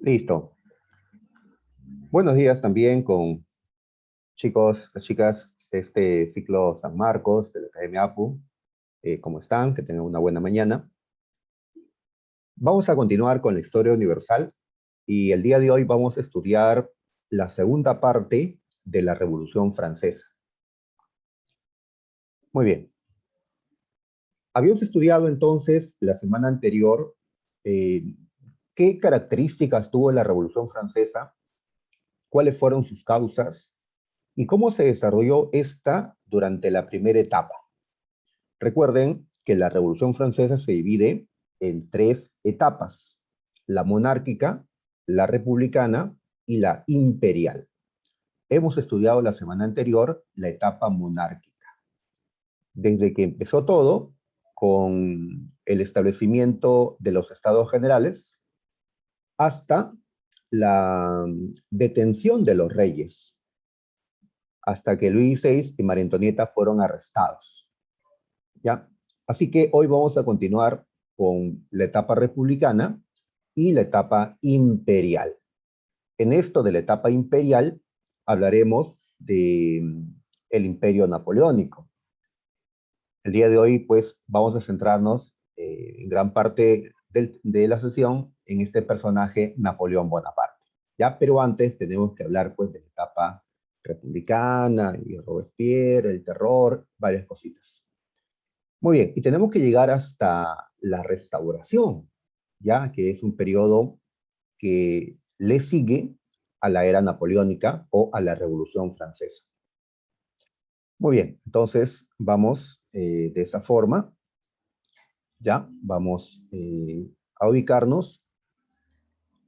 Listo. Buenos días también con chicos, las chicas de este ciclo San Marcos de la Academia APU. ¿Cómo están? Que tengan una buena mañana. Vamos a continuar con la historia universal y el día de hoy vamos a estudiar la segunda parte de la Revolución Francesa. Muy bien. Habíamos estudiado entonces la semana anterior qué características tuvo la Revolución Francesa, cuáles fueron sus causas y cómo se desarrolló esta durante la primera etapa. Recuerden que la Revolución Francesa se divide en tres etapas: la monárquica, la republicana y la imperial. Hemos estudiado la semana anterior la etapa monárquica. Desde que empezó todo, con el establecimiento de los estados generales, hasta la detención de los reyes, hasta que Luis XVI y María Antonieta fueron arrestados. ¿Ya? Así que hoy vamos a continuar con la etapa republicana y la etapa imperial. En esto de la etapa imperial hablaremos de el imperio napoleónico. El día de hoy, pues, vamos a centrarnos en gran parte de la sesión en este personaje, Napoleón Bonaparte. ¿Ya? Pero antes tenemos que hablar, pues, de la etapa republicana y Robespierre, el terror, varias cositas. Muy bien, y tenemos que llegar hasta la Restauración, ¿ya? Que es un periodo que le sigue a la era napoleónica o a la Revolución Francesa. Muy bien, entonces vamos de esa forma, ¿ya? Vamos a ubicarnos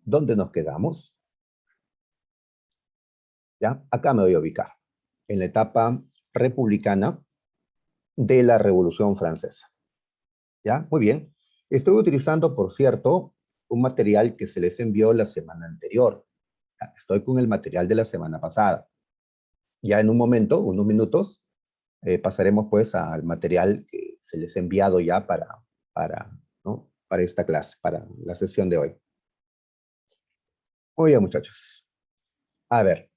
donde nos quedamos, ¿ya? Acá me voy a ubicar, en la etapa republicana de la Revolución Francesa, ¿ya? Muy bien. Estoy utilizando, por cierto, un material que se les envió la semana anterior. Estoy con el material de la semana pasada. Ya en un momento, unos minutos, pasaremos pues al material que se les ha enviado ya ¿no? para esta clase, para la sesión de hoy. Muy bien, muchachos. A ver,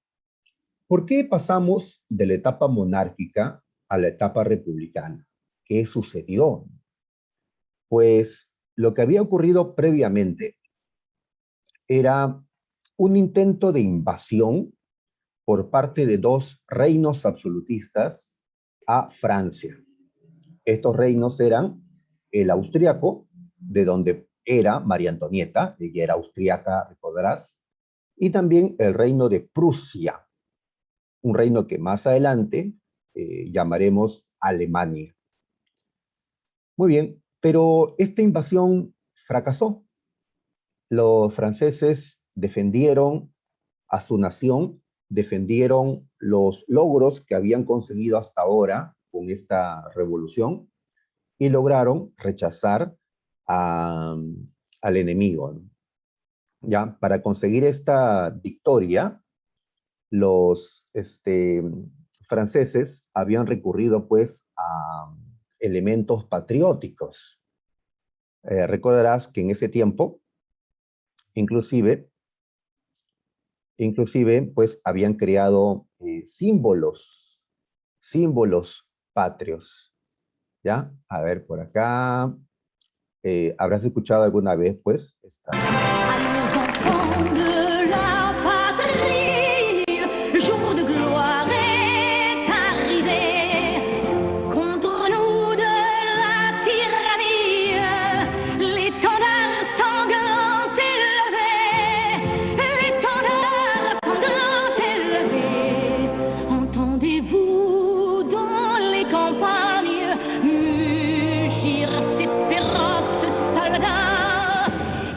¿por qué pasamos de la etapa monárquica a la etapa republicana? ¿Qué sucedió? Pues lo que había ocurrido previamente era un intento de invasión por parte de dos reinos absolutistas a Francia. Estos reinos eran el austriaco, de donde era María Antonieta, ella era austríaca, recordarás, y también el reino de Prusia, un reino que más adelante llamaremos Alemania. Muy bien, pero esta invasión fracasó. Los franceses defendieron a su nación, defendieron los logros que habían conseguido hasta ahora con esta revolución y lograron rechazar al enemigo. ¿Ya? Para conseguir esta victoria, los franceses habían recurrido pues a elementos patrióticos. Recordarás que en ese tiempo, inclusive pues habían creado símbolos patrios, ¿ya? A ver, por acá, ¿habrás escuchado alguna vez, pues, esta?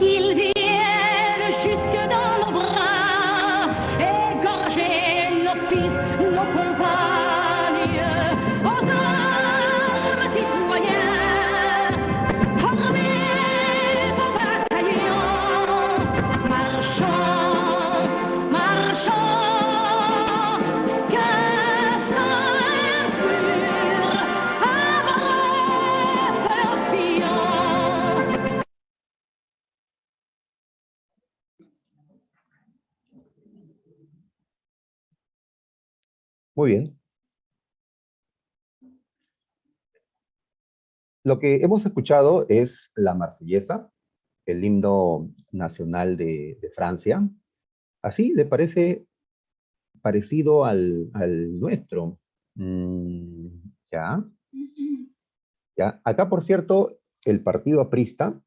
Ils viennent jusque dans Muy bien. Lo que hemos escuchado es la Marsellesa, el himno nacional de Francia. ¿Así le parece parecido al nuestro? Mm, ya, ya. Acá, por cierto, el partido aprista,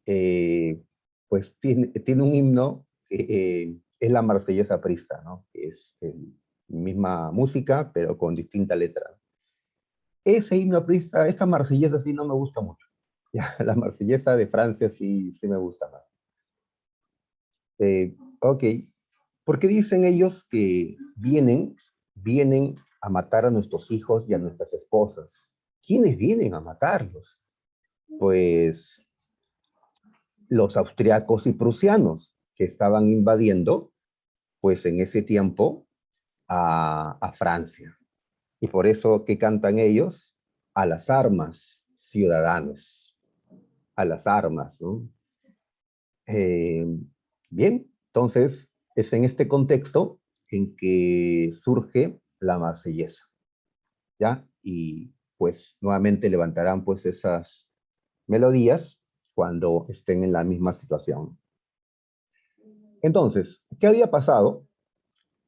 eh, pues tiene un himno que es la Marsellesa aprista, ¿no? Que es misma música, pero con distinta letra. Ese himno aprista, esa Marsellesa sí no me gusta mucho. Ya, la Marsellesa de Francia sí me gusta más. Ok, porque dicen ellos que vienen a matar a nuestros hijos y a nuestras esposas. ¿Quiénes vienen a matarlos? Pues los austriacos y prusianos que estaban invadiendo, pues en ese tiempo, a Francia. Y por eso, ¿qué cantan ellos? A las armas, ciudadanos, a las armas, ¿no? Eh, bien, entonces es en este contexto en que surge la Marsellesa, ¿ya? Y pues nuevamente levantarán pues esas melodías cuando estén en la misma situación. Entonces, ¿qué había pasado?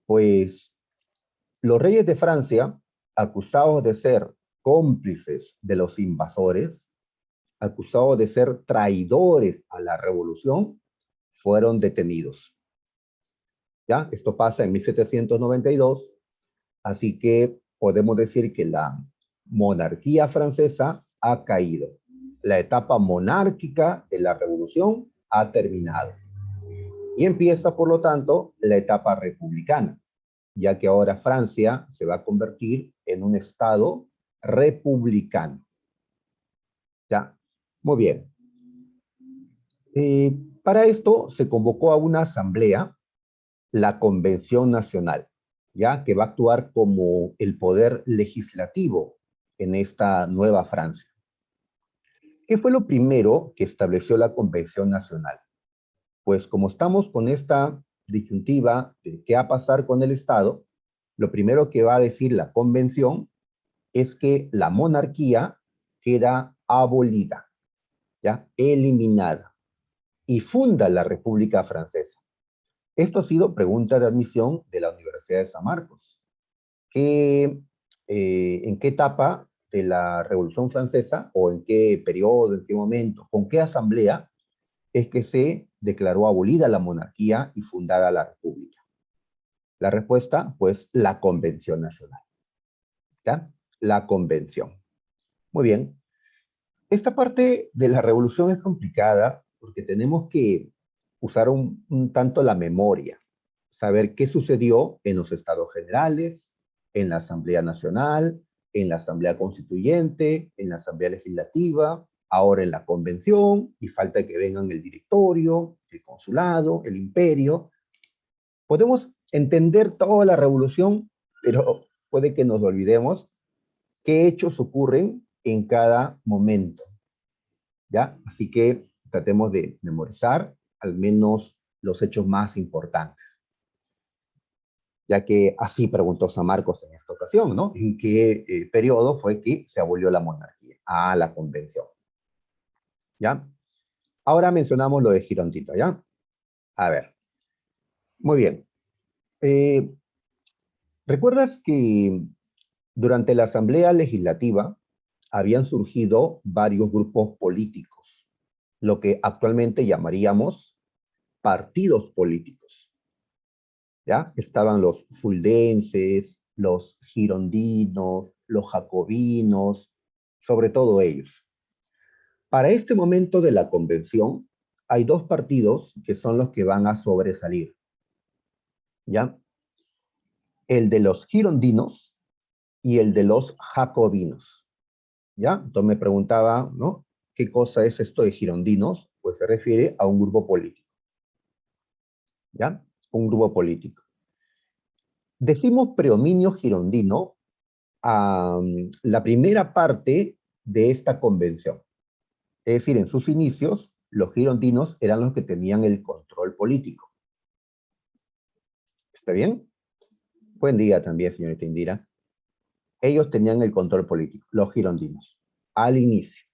Pues los reyes de Francia, acusados de ser cómplices de los invasores, acusados de ser traidores a la revolución, fueron detenidos. ¿Ya? Esto pasa en 1792, así que podemos decir que la monarquía francesa ha caído. La etapa monárquica de la revolución ha terminado. Y empieza, por lo tanto, la etapa republicana, ya que ahora Francia se va a convertir en un estado republicano. ¿Ya? Muy bien. Para esto se convocó a una asamblea, la Convención Nacional, ¿ya? Que va a actuar como el poder legislativo en esta nueva Francia. ¿Qué fue lo primero que estableció la Convención Nacional? Pues como estamos con esta disyuntiva de qué va a pasar con el Estado, lo primero que va a decir la Convención es que la monarquía queda abolida, ¿ya? Eliminada, y funda la República Francesa. Esto ha sido pregunta de admisión de la Universidad de San Marcos. ¿En qué etapa de la Revolución Francesa o en qué periodo, en qué momento, con qué asamblea es que se declaró abolida la monarquía y fundada la República? La respuesta, pues, la Convención Nacional. ¿Ya? La Convención. Muy bien. Esta parte de la revolución es complicada porque tenemos que usar un tanto la memoria, saber qué sucedió en los estados generales, en la Asamblea Nacional, en la Asamblea Constituyente, en la Asamblea Legislativa, ahora en la Convención, y falta que vengan el directorio, el consulado, el imperio. Podemos entender toda la revolución, pero puede que nos olvidemos qué hechos ocurren en cada momento. ¿Ya? Así que tratemos de memorizar al menos los hechos más importantes, ya que así preguntó San Marcos en esta ocasión, ¿no? ¿En qué periodo fue que se abolió la monarquía? Ah, la convención, ¿ya? Ahora mencionamos lo de Girondino, ¿ya? A ver, muy bien. Eh, ¿Recuerdas que durante la Asamblea Legislativa habían surgido varios grupos políticos, lo que actualmente llamaríamos partidos políticos? ¿Ya? Estaban los fuldenses, los girondinos, los jacobinos, sobre todo ellos. Para este momento de la convención, hay dos partidos que son los que van a sobresalir, ¿ya? El de los girondinos y el de los jacobinos, ¿ya? Entonces me preguntaba, ¿no? ¿Qué cosa es esto de girondinos? Pues se refiere a un grupo político, ¿ya? Un grupo político. Decimos predominio girondino a la primera parte de esta convención. Es decir, en sus inicios, los girondinos eran los que tenían el control político. ¿Está bien? Buen día también, señorita Indira. Ellos tenían el control político, los girondinos, al inicio.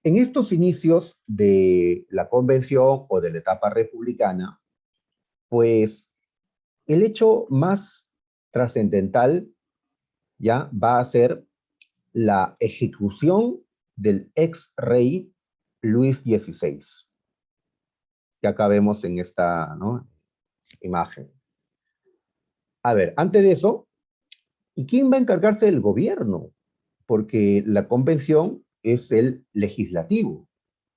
En estos inicios de la convención o de la etapa republicana, pues el hecho más trascendental ya va a ser la ejecución del ex rey Luis XVI, que acá vemos en esta, ¿no?, imagen. A ver, antes de eso, ¿y quién va a encargarse del gobierno? Porque la convención es el legislativo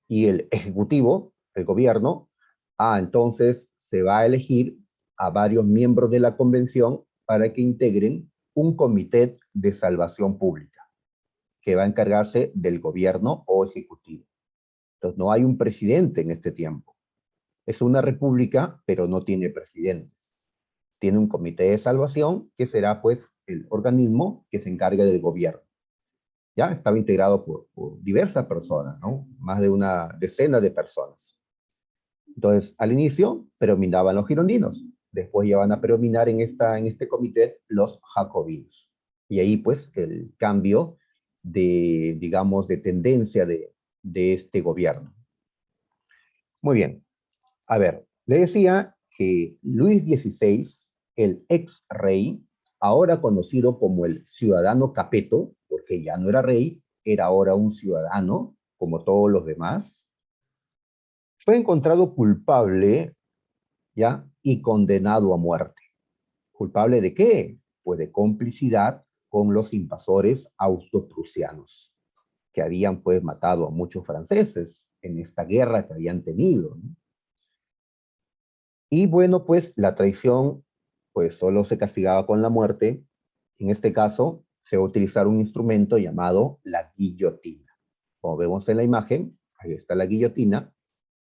y el ejecutivo, el gobierno, entonces se va a elegir a varios miembros de la convención para que integren un comité de salvación pública que va a encargarse del gobierno o ejecutivo. Entonces no hay un presidente en este tiempo. Es una república, pero no tiene presidentes. Tiene un comité de salvación que será pues el organismo que se encargue del gobierno. Ya estaba integrado por diversas personas, ¿no? Más de una decena de personas. Entonces, al inicio predominaban los girondinos, después ya van a predominar en este comité los jacobinos. Y ahí pues el cambio de, digamos, de tendencia de este gobierno. Muy bien, a ver, le decía que Luis XVI, el ex rey, ahora conocido como el ciudadano Capeto, porque ya no era rey, era ahora un ciudadano, como todos los demás, fue encontrado culpable, ¿ya?, y condenado a muerte. ¿Culpable de qué? Pues de complicidad con los invasores austroprusianos, que habían pues matado a muchos franceses en esta guerra que habían tenido, ¿no? Y bueno, pues la traición pues solo se castigaba con la muerte. En este caso se va a utilizar un instrumento llamado la guillotina. Como vemos en la imagen, ahí está la guillotina,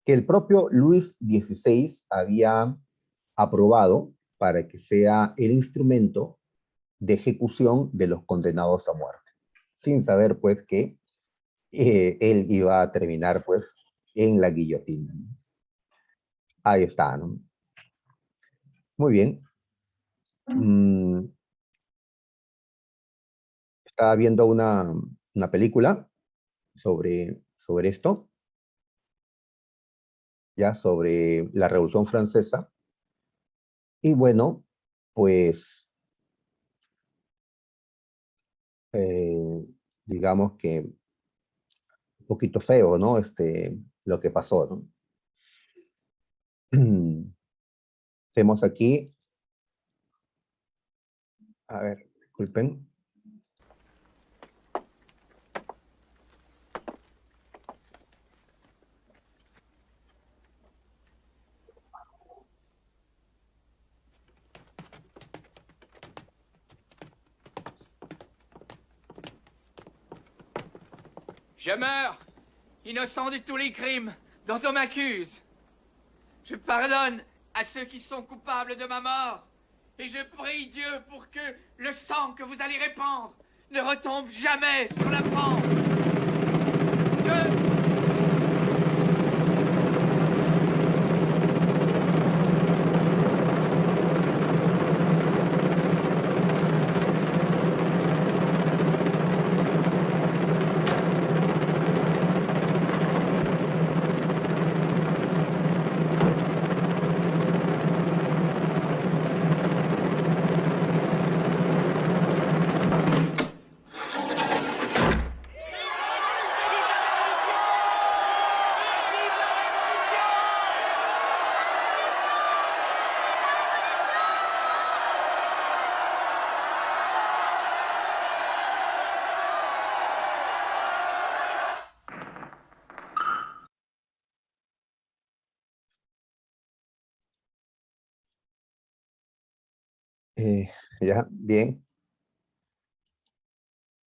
que el propio Luis XVI había aprobado para que sea el instrumento de ejecución de los condenados a muerte, sin saber pues que él iba a terminar pues en la guillotina. Ahí está, ¿no? Muy bien. Estaba viendo una película sobre esto, ya sobre la Revolución Francesa, y bueno, pues eh, digamos que un poquito feo, ¿no? Lo que pasó, ¿no? Tenemos aquí, a ver, disculpen. Je meurs, innocent de tous les crimes dont on m'accuse. Je pardonne à ceux qui sont coupables de ma mort. Et je prie Dieu pour que le sang que vous allez répandre ne retombe jamais sur la France. Je... Eh, ya, bien.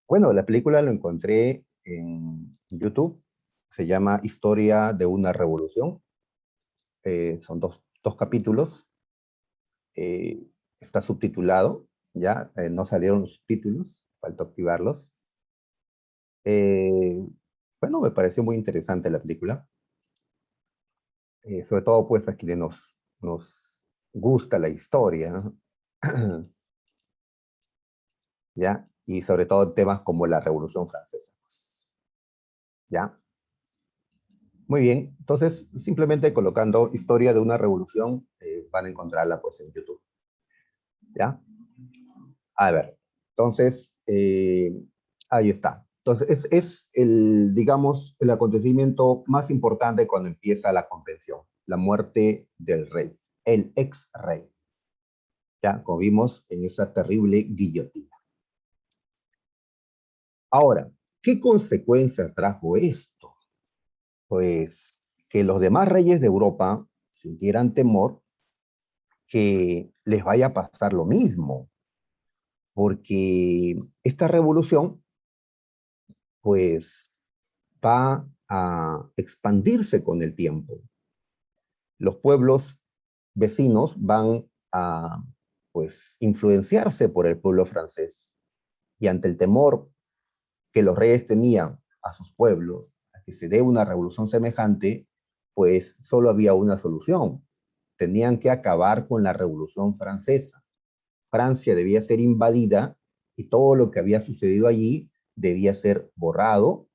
Bueno, la película lo encontré en YouTube. Se llama Historia de una Revolución. Son dos capítulos. Eh, Está subtitulado, ya. No salieron los subtítulos, falta activarlos. Eh, bueno, me pareció muy interesante la película. Sobre todo, pues, a quienes nos gusta la historia, ¿no? ¿ya? Y sobre todo temas como la Revolución Francesa, ¿ya? Muy bien, entonces simplemente colocando historia de una revolución, van a encontrarla pues en YouTube, ¿ya? A ver, entonces, ahí está. Entonces, es el, digamos, el acontecimiento más importante cuando empieza la convención, la muerte del rey, el ex rey, ya, como vimos en esa terrible guillotina. Ahora, ¿qué consecuencias trajo esto? Pues que los demás reyes de Europa sintieran temor que les vaya a pasar lo mismo, porque esta revolución, pues, va a expandirse con el tiempo. Los pueblos vecinos van a, pues, influenciarse por el pueblo francés. Y ante el temor que los reyes tenían a sus pueblos, a que se dé una revolución semejante, pues solo había una solución. Tenían que acabar con la Revolución Francesa. Francia debía ser invadida y todo lo que había sucedido allí debía ser borrado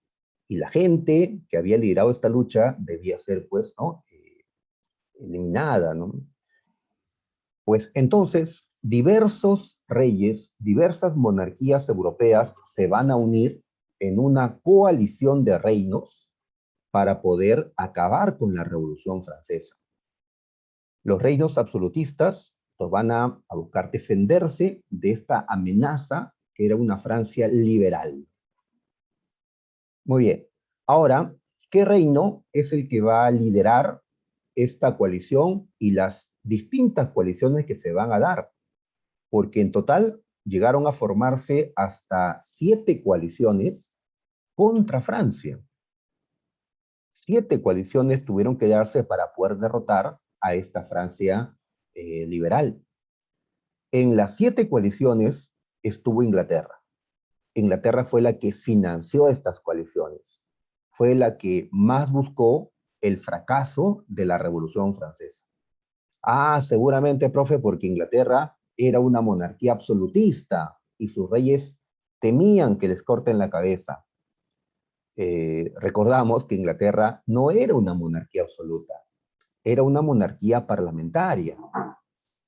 y la gente que había liderado esta lucha debía ser, pues, ¿no? Eliminada, ¿no? Pues entonces, diversos reyes, diversas monarquías europeas se van a unir en una coalición de reinos para poder acabar con la Revolución Francesa. Los reinos absolutistas pues, van a buscar defenderse de esta amenaza que era una Francia liberal. Muy bien. Ahora, ¿qué reino es el que va a liderar esta coalición y las distintas coaliciones que se van a dar? Porque en total llegaron a formarse hasta 7 coaliciones contra Francia. 7 coaliciones tuvieron que darse para poder derrotar a esta Francia liberal. En las 7 coaliciones estuvo Inglaterra. Inglaterra fue la que financió estas coaliciones. Fue la que más buscó el fracaso de la Revolución Francesa. Ah, seguramente, profe, porque Inglaterra era una monarquía absolutista y sus reyes temían que les corten la cabeza. Recordamos que Inglaterra no era una monarquía absoluta, era una monarquía parlamentaria.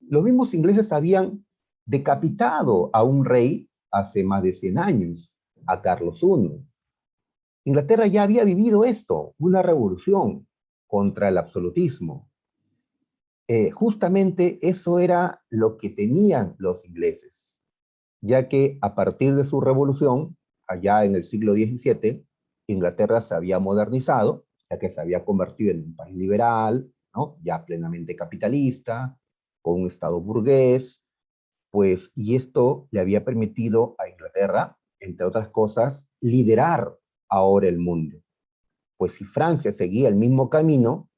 Los mismos ingleses habían decapitado a un rey hace más de 100 años, a Carlos I. Inglaterra ya había vivido esto, una revolución contra el absolutismo. Justamente eso era lo que tenían los ingleses, ya que a partir de su revolución, allá en el siglo XVII, Inglaterra se había modernizado, ya que se había convertido en un país liberal, ¿no? Ya plenamente capitalista, con un estado burgués, pues, y esto le había permitido a Inglaterra, entre otras cosas, liderar ahora el mundo. Pues si Francia seguía el mismo camino,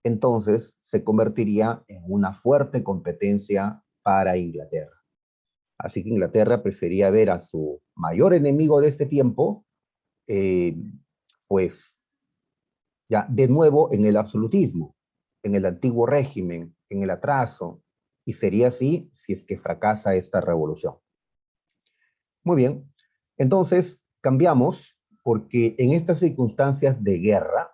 entonces se convertiría en una fuerte competencia para Inglaterra. Así que Inglaterra prefería ver a su mayor enemigo de este tiempo, eh, pues ya de nuevo en el absolutismo, en el antiguo régimen, en el atraso, y sería así si es que fracasa esta revolución. Muy bien, entonces cambiamos porque en estas circunstancias de guerra,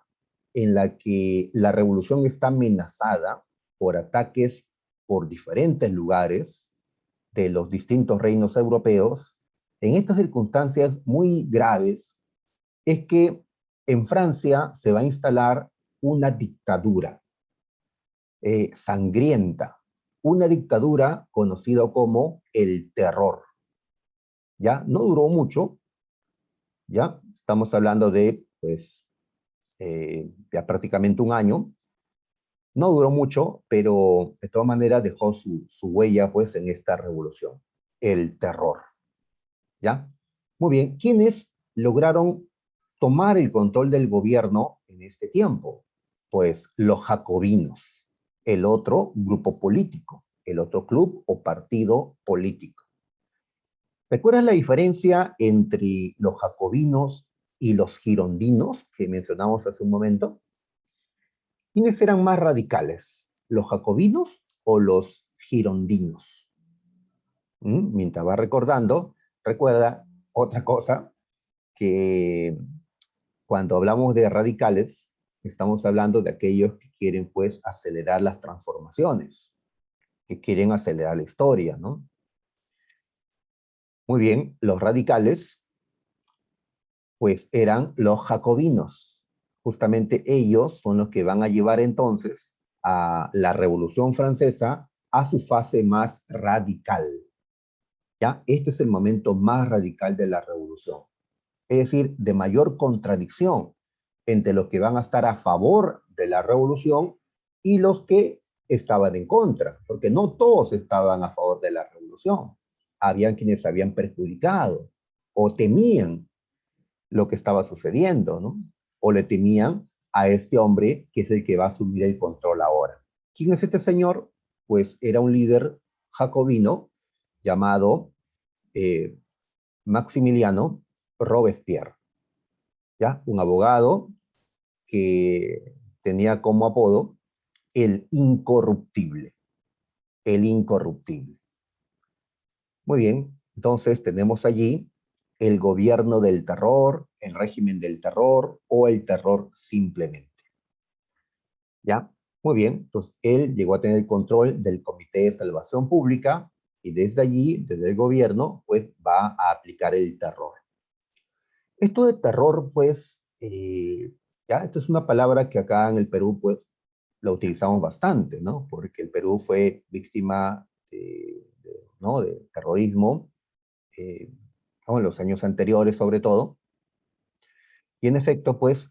en la que la revolución está amenazada por ataques por diferentes lugares de los distintos reinos europeos, en estas circunstancias muy graves, es que en Francia se va a instalar una dictadura sangrienta, una dictadura conocida como el terror. Ya no duró mucho, ya estamos hablando de, pues, ya prácticamente un año. No duró mucho, pero de todas maneras dejó su huella, pues, en esta revolución, el terror. ¿Ya? Muy bien, ¿quiénes lograron tomar el control del gobierno en este tiempo? Pues los jacobinos, el otro grupo político, el otro club o partido político. ¿Recuerdas la diferencia entre los jacobinos y los girondinos que mencionamos hace un momento? ¿Quiénes eran más radicales? ¿Los jacobinos o los girondinos? Mientras va recordando, Recuerda otra cosa, que cuando hablamos de radicales, estamos hablando de aquellos que quieren, pues, acelerar las transformaciones, que quieren acelerar la historia, ¿no? Muy bien, los radicales, pues, eran los jacobinos. Justamente ellos son los que van a llevar entonces a la Revolución Francesa a su fase más radical, ¿ya? Este es el momento más radical de la revolución. Es decir, de mayor contradicción entre los que van a estar a favor de la revolución y los que estaban en contra, porque no todos estaban a favor de la revolución. Habían quienes se habían perjudicado o temían lo que estaba sucediendo, ¿no? O le temían a este hombre que es el que va a asumir el control ahora. ¿Quién es este señor? Pues era un líder jacobino llamado eh, Maximiliano Robespierre, ¿ya? Un abogado que tenía como apodo el incorruptible, el incorruptible. Muy bien, entonces tenemos allí el gobierno del terror, el régimen del terror o el terror simplemente, ¿ya? Muy bien, entonces él llegó a tener el control del Comité de Salvación Pública y desde allí, desde el gobierno, pues va a aplicar el terror. Esto de terror, pues, ya, esta es una palabra que acá en el Perú, pues, la utilizamos bastante, ¿no? Porque el Perú fue víctima ¿no? de terrorismo, eh, ¿no? En los años anteriores sobre todo. Y en efecto, pues,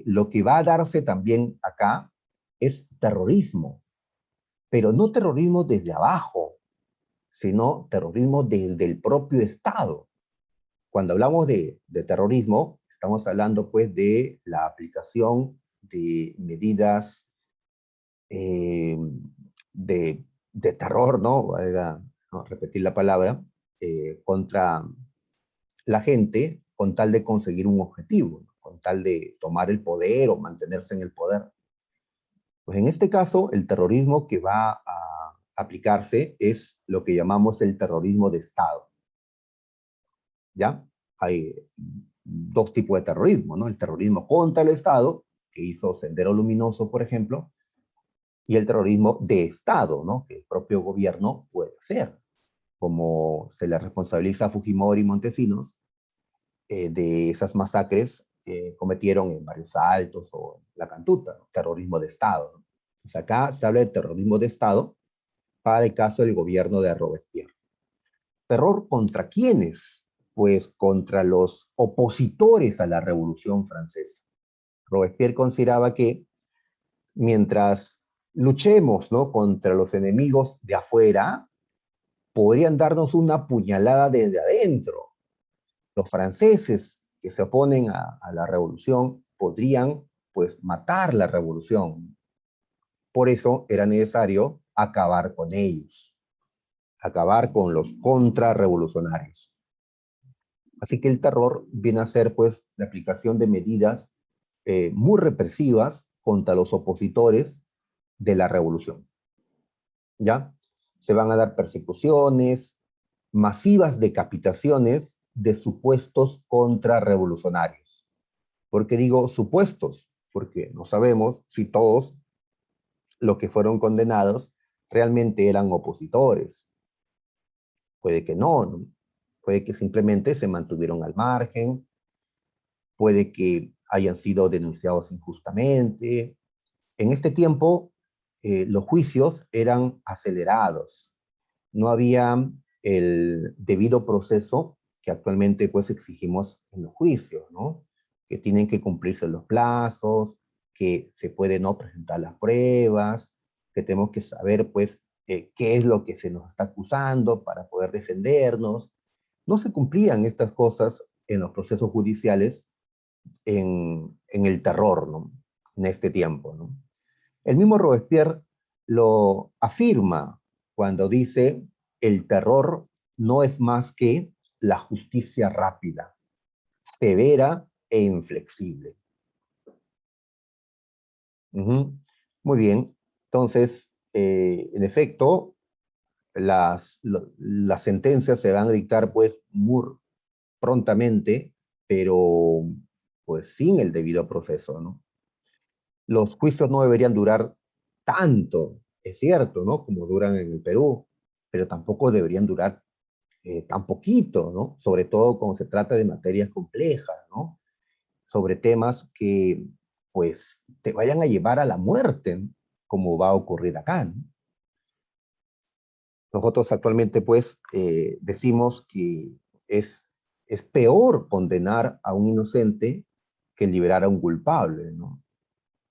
lo que va a darse también acá es terrorismo, pero no terrorismo desde abajo, sino terrorismo desde el propio Estado. Cuando hablamos de terrorismo, estamos hablando pues de la aplicación de medidas eh, de terror, ¿no? Valga, ¿no? Repetir la palabra, contra la gente con tal de conseguir un objetivo, ¿no? Con tal de tomar el poder o mantenerse en el poder. Pues en este caso, el terrorismo que va a aplicarse es lo que llamamos el terrorismo de Estado. ¿Ya? Hay dos tipos de terrorismo, ¿no? El terrorismo contra el Estado, que hizo Sendero Luminoso, por ejemplo, y el terrorismo de Estado, ¿no? Que el propio gobierno puede hacer, como se le responsabiliza a Fujimori y Montesinos de esas masacres que cometieron en Barrios Altos o en La Cantuta, ¿no? Terrorismo de Estado, ¿no? Entonces acá se habla de terrorismo de Estado para el caso del gobierno de Robespierre. ¿Terror contra quiénes? Pues contra los opositores a la Revolución Francesa. Robespierre consideraba que mientras luchemos, ¿no? contra los enemigos de afuera, podrían darnos una puñalada desde adentro. Los franceses que se oponen a la revolución podrían, pues, matar la revolución. Por eso era necesario acabar con ellos, acabar con los contrarrevolucionarios. Así que el terror viene a ser, pues, la aplicación de medidas muy represivas contra los opositores de la revolución. ¿Ya? Se van a dar persecuciones, masivas decapitaciones de supuestos contrarrevolucionarios. ¿Por qué digo supuestos? Porque no sabemos si todos los que fueron condenados realmente eran opositores. Puede que no, puede que simplemente se mantuvieron al margen, puede que hayan sido denunciados injustamente. En este tiempo, los juicios eran acelerados. No había el debido proceso que actualmente pues exigimos en los juicios, ¿no? Que tienen que cumplirse los plazos, que se pueden no presentar las pruebas, que tenemos que saber pues qué es lo que se nos está acusando para poder defendernos. No se cumplían estas cosas en los procesos judiciales en el terror, ¿no? En este tiempo, ¿no? El mismo Robespierre lo afirma cuando dice, el terror no es más que la justicia rápida, severa e inflexible. Muy bien, entonces, en efecto, las sentencias se van a dictar pues muy prontamente, pero pues sin el debido proceso, ¿no? Los juicios no deberían durar tanto, es cierto, ¿no? Como duran en el Perú, pero tampoco deberían durar tan poquito, ¿no? Sobre todo cuando se trata de materias complejas, ¿no? Sobre temas que, pues, te vayan a llevar a la muerte, ¿no? Como va a ocurrir acá, ¿no? Nosotros actualmente, pues, decimos que es, es peor condenar a un inocente que liberar a un culpable, ¿no?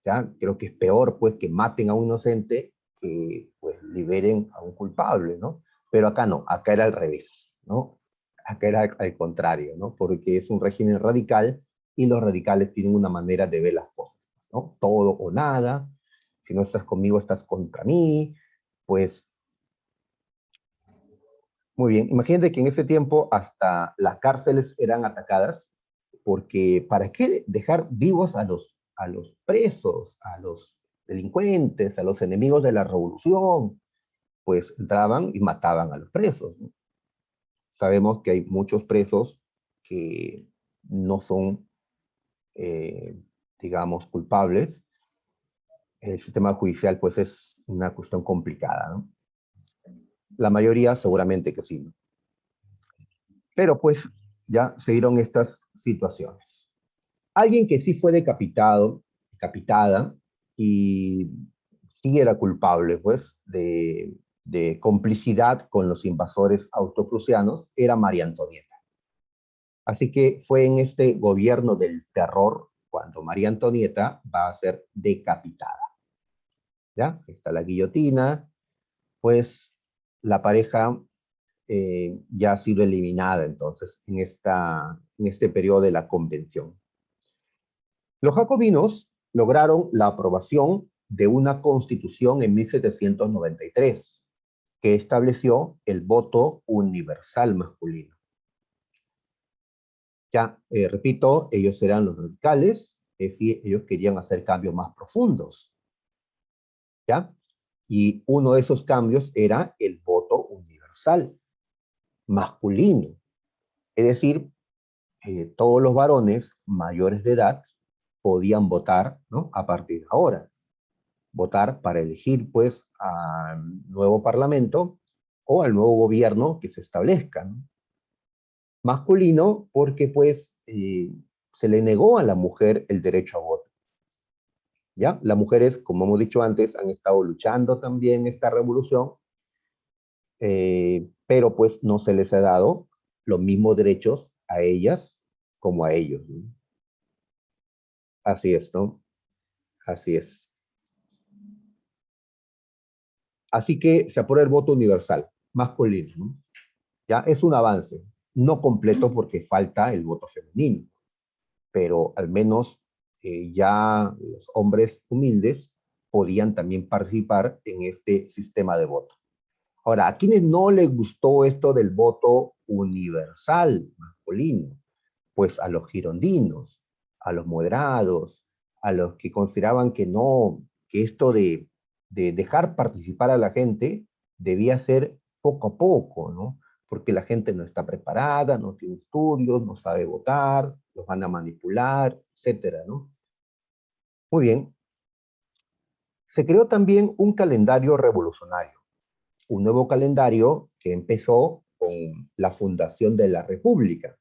¿Ya? Creo que es peor, pues, que maten a un inocente que, pues, liberen a un culpable, ¿no? Pero acá no, acá era al revés, ¿no? Acá era al contrario, ¿no? Porque es un régimen radical y los radicales tienen una manera de ver las cosas, ¿no? Todo o nada, si no estás conmigo, estás contra mí, pues, muy bien. Imagínate que en ese tiempo hasta las cárceles eran atacadas, porque ¿para qué dejar vivos a los presos, a los delincuentes, a los enemigos de la revolución? Pues entraban y mataban a los presos, ¿no? Sabemos que hay muchos presos que no son, eh, digamos, culpables. El sistema judicial, pues, es una cuestión complicada, ¿no? La mayoría seguramente que sí, ¿no? Pero pues ya se dieron estas situaciones. Alguien que sí fue decapitado, decapitada, y sí era culpable, pues, de complicidad con los invasores autoprusianos, era María Antonieta. Así que fue en este gobierno del terror cuando María Antonieta va a ser decapitada. ¿Ya? Está la guillotina, pues la pareja ya ha sido eliminada entonces en este periodo de la convención. Los jacobinos lograron la aprobación de una constitución en 1793 que estableció el voto universal masculino. Ya, repito, ellos eran los radicales, es decir, ellos querían hacer cambios más profundos, ¿ya? Y uno de esos cambios era el voto universal masculino, es decir, todos los varones mayores de edad podían votar, ¿no? A partir de ahora. Votar para elegir, pues, al nuevo parlamento o al nuevo gobierno que se establezca, ¿no? Masculino porque, pues, se le negó a la mujer el derecho a voto. ¿Ya? Las mujeres, como hemos dicho antes, han estado luchando también esta revolución, pero pues no se les ha dado los mismos derechos a ellas como a ellos, ¿no? Así es, ¿no? Así es. Así que se aprueba el voto universal, masculino, ¿no? Ya es un avance, no completo porque falta el voto femenino, pero al menos ya los hombres humildes podían también participar en este sistema de voto. Ahora, a quienes no les gustó esto del voto universal masculino, pues a los girondinos, a los moderados, a los que consideraban que no, que esto de dejar participar a la gente debía ser poco a poco, ¿no? Porque la gente no está preparada, no tiene estudios, no sabe votar, los van a manipular, etcétera, ¿no? Muy bien. Se creó también un calendario revolucionario, un nuevo calendario que empezó con la fundación de la República.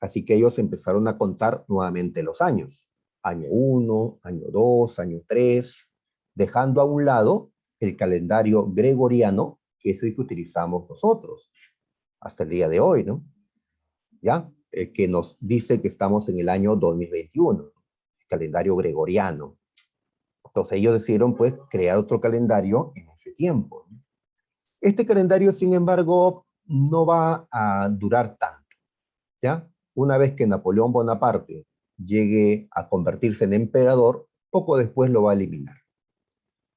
Así que ellos empezaron a contar nuevamente los años. Año 1, año 2, año 3, dejando a un lado el calendario gregoriano, que es el que utilizamos nosotros hasta el día de hoy, ¿no? ¿Ya? El que nos dice que estamos en el año 2021, el calendario gregoriano. Entonces ellos decidieron, pues, crear otro calendario en ese tiempo, ¿no? Este calendario, sin embargo, no va a durar tanto, ¿ya? Una vez que Napoleón Bonaparte llegue a convertirse en emperador, poco después lo va a eliminar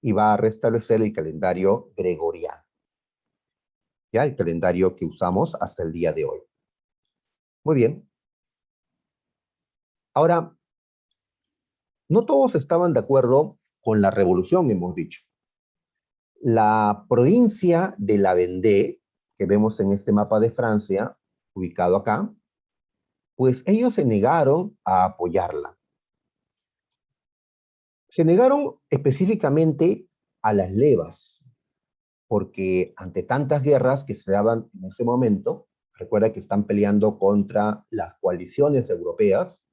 y va a restablecer el calendario gregoriano, ¿ya? El calendario que usamos hasta el día de hoy. Muy bien. Ahora, no todos estaban de acuerdo con la revolución, hemos dicho. La provincia de la Vendée, que vemos en este mapa de Francia, ubicado acá, pues ellos se negaron a apoyarla. Se negaron específicamente a las levas, porque ante tantas guerras que se daban en ese momento, recuerda que están peleando contra las coaliciones europeas,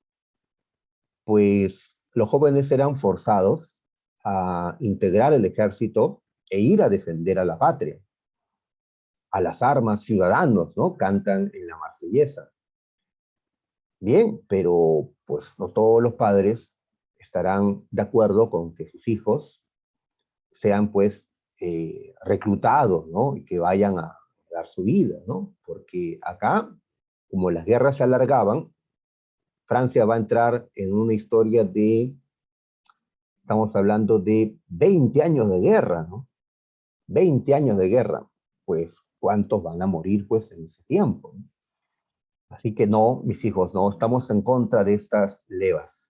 pues los jóvenes eran forzados a integrar el ejército e ir a defender a la patria. A las armas, ciudadanos, ¿no? Cantan en la Marsellesa. Bien, pero pues no todos los padres estarán de acuerdo con que sus hijos sean pues reclutados, ¿no? Y que vayan a dar su vida, ¿no? Porque acá, como las guerras se alargaban, Francia va a entrar en una historia de, estamos hablando de 20 años de guerra, ¿no? 20 años de guerra. Pues, ¿cuántos van a morir pues en ese tiempo? Así que no, mis hijos, no, estamos en contra de estas levas.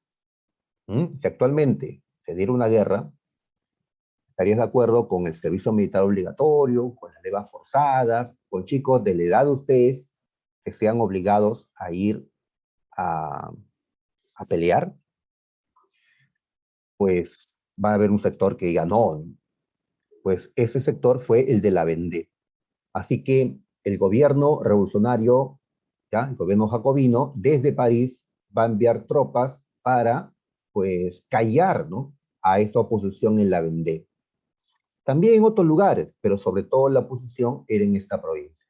Si actualmente se diera una guerra, ¿estarías de acuerdo con el servicio militar obligatorio, con las levas forzadas, con chicos de la edad de ustedes que sean obligados a ir a, a pelear? Pues va a haber un sector que diga no. Pues ese sector fue el de la Vendée. Así que el gobierno revolucionario, ¿ya? El gobierno jacobino, desde París va a enviar tropas para, pues, callar, ¿no? A esa oposición en la Vendée. También en otros lugares, pero sobre todo la oposición era en esta provincia.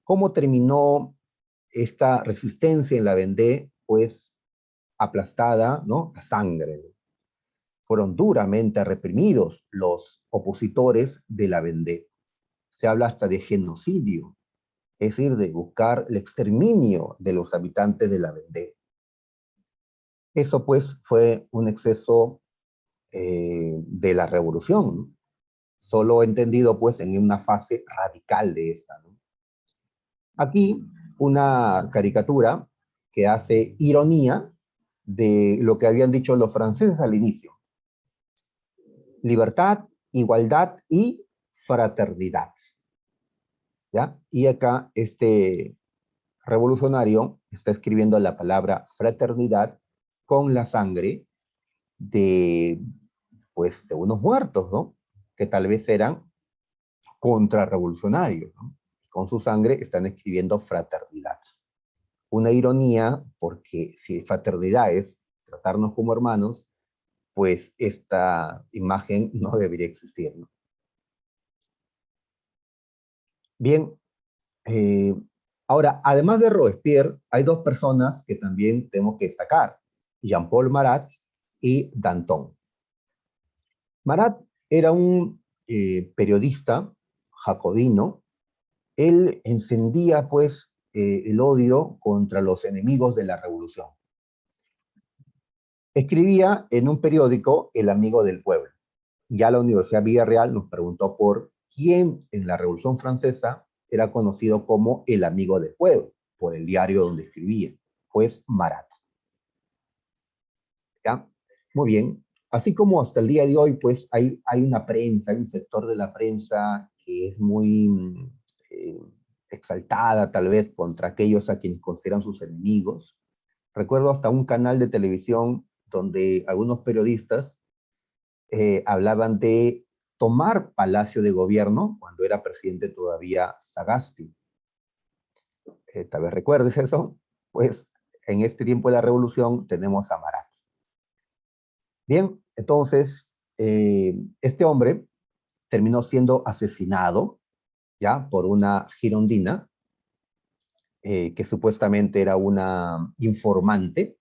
¿Cómo terminó esta resistencia en la Vendée? Pues aplastada, ¿no? A sangre. Fueron duramente reprimidos los opositores de la Vendée. Se habla hasta de genocidio, es decir, de buscar el exterminio de los habitantes de la Vendée. Eso pues fue un exceso de la revolución, ¿no? Solo entendido pues en una fase radical de esta, ¿no? Aquí una caricatura que hace ironía de lo que habían dicho los franceses al inicio. Libertad, igualdad y fraternidad. ¿Ya? Y acá este revolucionario está escribiendo la palabra fraternidad con la sangre de, pues, de unos muertos, ¿no? Que tal vez eran contrarrevolucionarios, ¿no? Con su sangre están escribiendo fraternidad. Una ironía, porque si fraternidad es tratarnos como hermanos, pues esta imagen no debería existir, ¿no? Bien, eh, ahora, además de Robespierre, hay dos personas que también tenemos que destacar, Jean-Paul Marat y Danton. Marat era un periodista jacobino. Él encendía pues el odio contra los enemigos de la revolución. Escribía en un periódico El Amigo del Pueblo. Ya la Universidad Villarreal nos preguntó por quién en la Revolución Francesa era conocido como el Amigo del Pueblo, por el diario donde escribía. Pues Marat. ¿Ya? Muy bien. Así como hasta el día de hoy, pues hay una prensa, hay un sector de la prensa que es muy eh, exaltada tal vez contra aquellos a quienes consideran sus enemigos. Recuerdo hasta un canal de televisión donde algunos periodistas hablaban de tomar Palacio de Gobierno cuando era presidente todavía Sagasti. Tal vez recuerdes eso. Pues en este tiempo de la revolución tenemos a Marat. Bien, entonces, este hombre terminó siendo asesinado, ¿ya? Por una girondina, que supuestamente era una informante.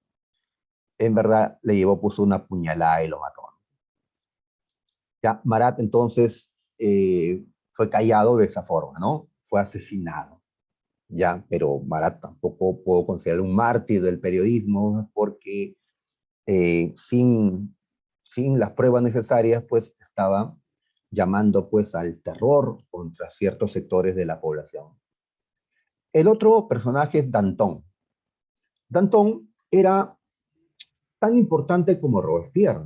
En verdad, le llevó pues una puñalada y lo mató. Ya, Marat entonces fue callado de esa forma, ¿no? Fue asesinado, ¿ya? Pero Marat tampoco puedo considerar un mártir del periodismo porque sin las pruebas necesarias, pues estaba llamando pues al terror contra ciertos sectores de la población. El otro personaje es Danton. Danton era tan importante como Robespierre.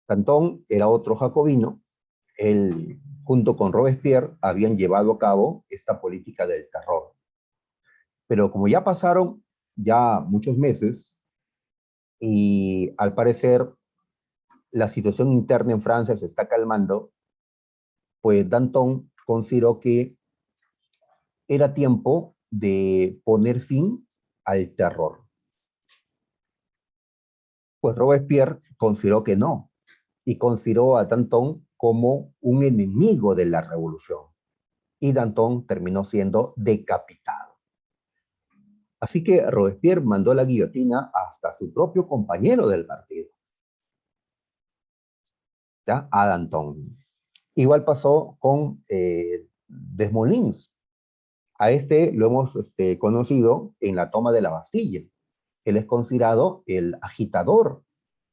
Danton era otro jacobino, él, junto con Robespierre, habían llevado a cabo esta política del terror. Pero como ya pasaron ya muchos meses y al parecer la situación interna en Francia se está calmando, pues Danton consideró que era tiempo de poner fin al terror. Pues Robespierre consideró que no, y consideró a Danton como un enemigo de la revolución. Y Danton terminó siendo decapitado. Así que Robespierre mandó la guillotina hasta su propio compañero del partido, ¿ya? A Danton. Igual pasó con Desmoulins. A este lo hemos conocido en la toma de la Bastilla. Él es considerado el agitador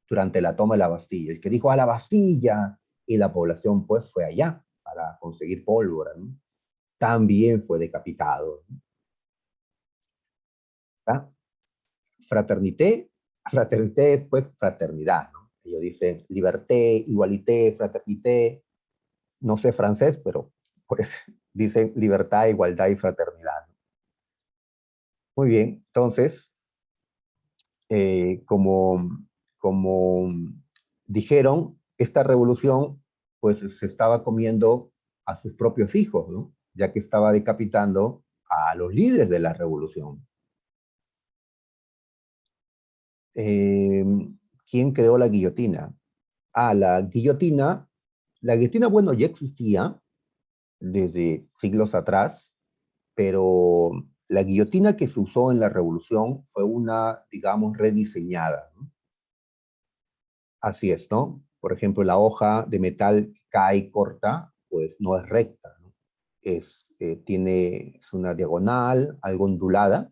durante la toma de la Bastilla, el que dijo a la Bastilla, y la población pues fue allá para conseguir pólvora, ¿no? También fue decapitado, ¿no? Fraternité, fraternité es pues fraternidad, ¿no? Ellos dicen liberté, igualité, fraternité, no sé francés, pero pues dicen libertad, igualdad y fraternidad, ¿no? Muy bien, entonces, como dijeron, esta revolución pues se estaba comiendo a sus propios hijos, ¿no? Ya que estaba decapitando a los líderes de la revolución. Eh, ¿Quién creó la guillotina? Ah, la guillotina, bueno, ya existía desde siglos atrás, pero la guillotina que se usó en la revolución fue una, digamos, rediseñada, ¿no? Así es, ¿no? Por ejemplo, la hoja de metal que cae corta, pues no es recta, ¿no? Es una diagonal, algo ondulada,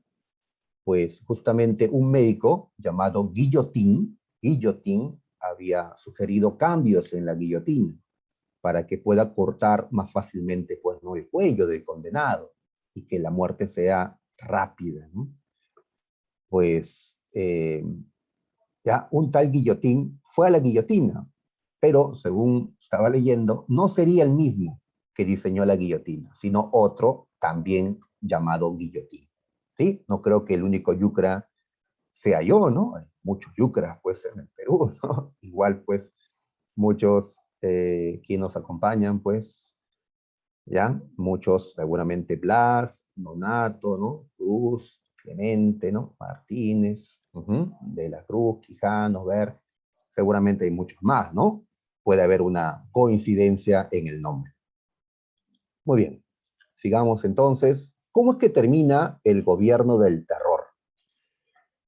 pues justamente un médico llamado Guillotin había sugerido cambios en la guillotina para que pueda cortar más fácilmente, pues, ¿no?, el cuello del condenado y que la muerte sea rápida, ¿no? Pues ya un tal Guillotín fue a la guillotina, pero según estaba leyendo, no sería el mismo que diseñó la guillotina, sino otro también llamado Guillotín. ¿Sí? No creo que el único yucra sea yo, ¿no? Hay muchos yucras, pues, en el Perú, ¿no? Igual, pues, muchos que nos acompañan, pues, ¿ya? Muchos, seguramente, Blas, Nonato, ¿no? Cruz, Clemente, ¿no? Martínez, de la Cruz, Quijano, Ver, seguramente hay muchos más, ¿no? Puede haber una coincidencia en el nombre. Muy bien, sigamos entonces. ¿Cómo es que termina el gobierno del terror?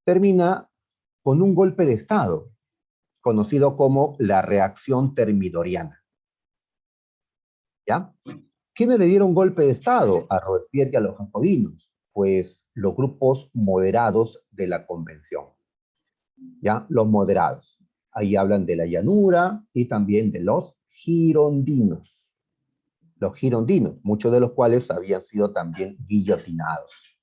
Termina con un golpe de Estado, conocido como la reacción termidoriana, ¿ya? ¿Quiénes le dieron golpe de Estado a Robespierre y a los jacobinos? Pues los grupos moderados de la convención, ¿ya? Los moderados. Ahí hablan de la llanura y también de los girondinos. Los girondinos, muchos de los cuales habían sido también guillotinados.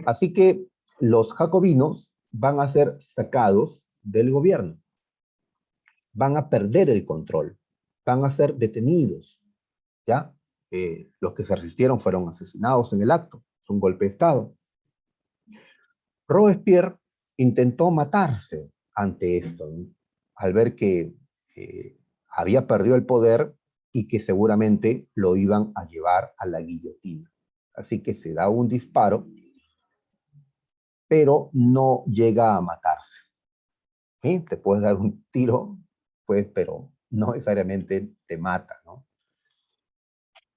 Así que los jacobinos van a ser sacados del gobierno, van a perder el control, van a ser detenidos, ¿ya? Los que se resistieron fueron asesinados en el acto, es un golpe de Estado. Robespierre intentó matarse ante esto, ¿no?, al ver que había perdido el poder y que seguramente lo iban a llevar a la guillotina. Así que se da un disparo, pero no llega a matarse. ¿Sí? Te puedes dar un tiro, pues, pero no necesariamente te mata, ¿no?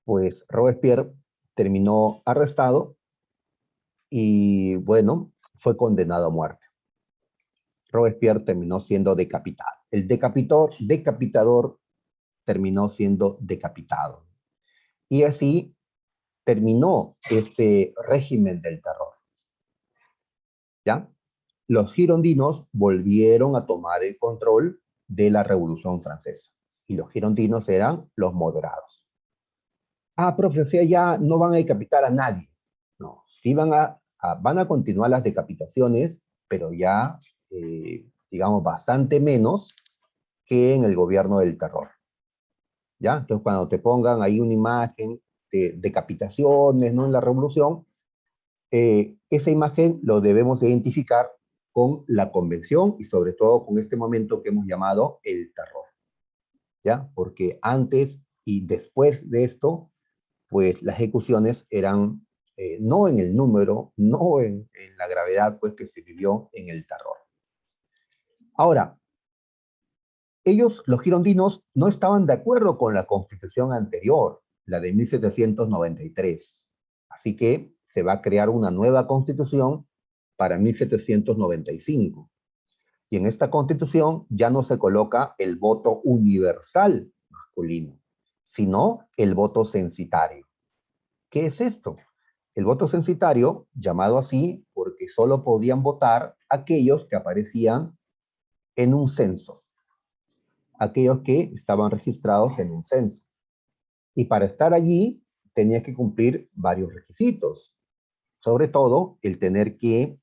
Pues Robespierre terminó arrestado y, bueno, fue condenado a muerte. Robespierre terminó siendo decapitado. El decapitador terminó siendo decapitado. Y así terminó este régimen del terror, ¿ya? Los girondinos volvieron a tomar el control de la Revolución Francesa. Y los girondinos eran los moderados. Ah, profe, o sea, ya no van a decapitar a nadie. No, sí van a continuar las decapitaciones, pero ya, digamos, bastante menos que en el gobierno del terror. ¿ya? Entonces, cuando te pongan ahí una imagen de decapitaciones, ¿no? En la revolución, esa imagen lo debemos identificar con la convención y sobre todo con este momento que hemos llamado el terror, ¿ya? Porque antes y después de esto, pues las ejecuciones eran no en el número, no en la gravedad pues que se vivió en el terror. Ahora, ellos, los girondinos, no estaban de acuerdo con la constitución anterior, la de 1793. Así que se va a crear una nueva constitución para 1795. Y en esta constitución ya no se coloca el voto universal masculino, sino el voto censitario. ¿Qué es esto? El voto censitario, llamado así porque solo podían votar aquellos que aparecían en un censo, aquellos que estaban registrados en un censo. Y para estar allí tenías que cumplir varios requisitos, sobre todo el tener que,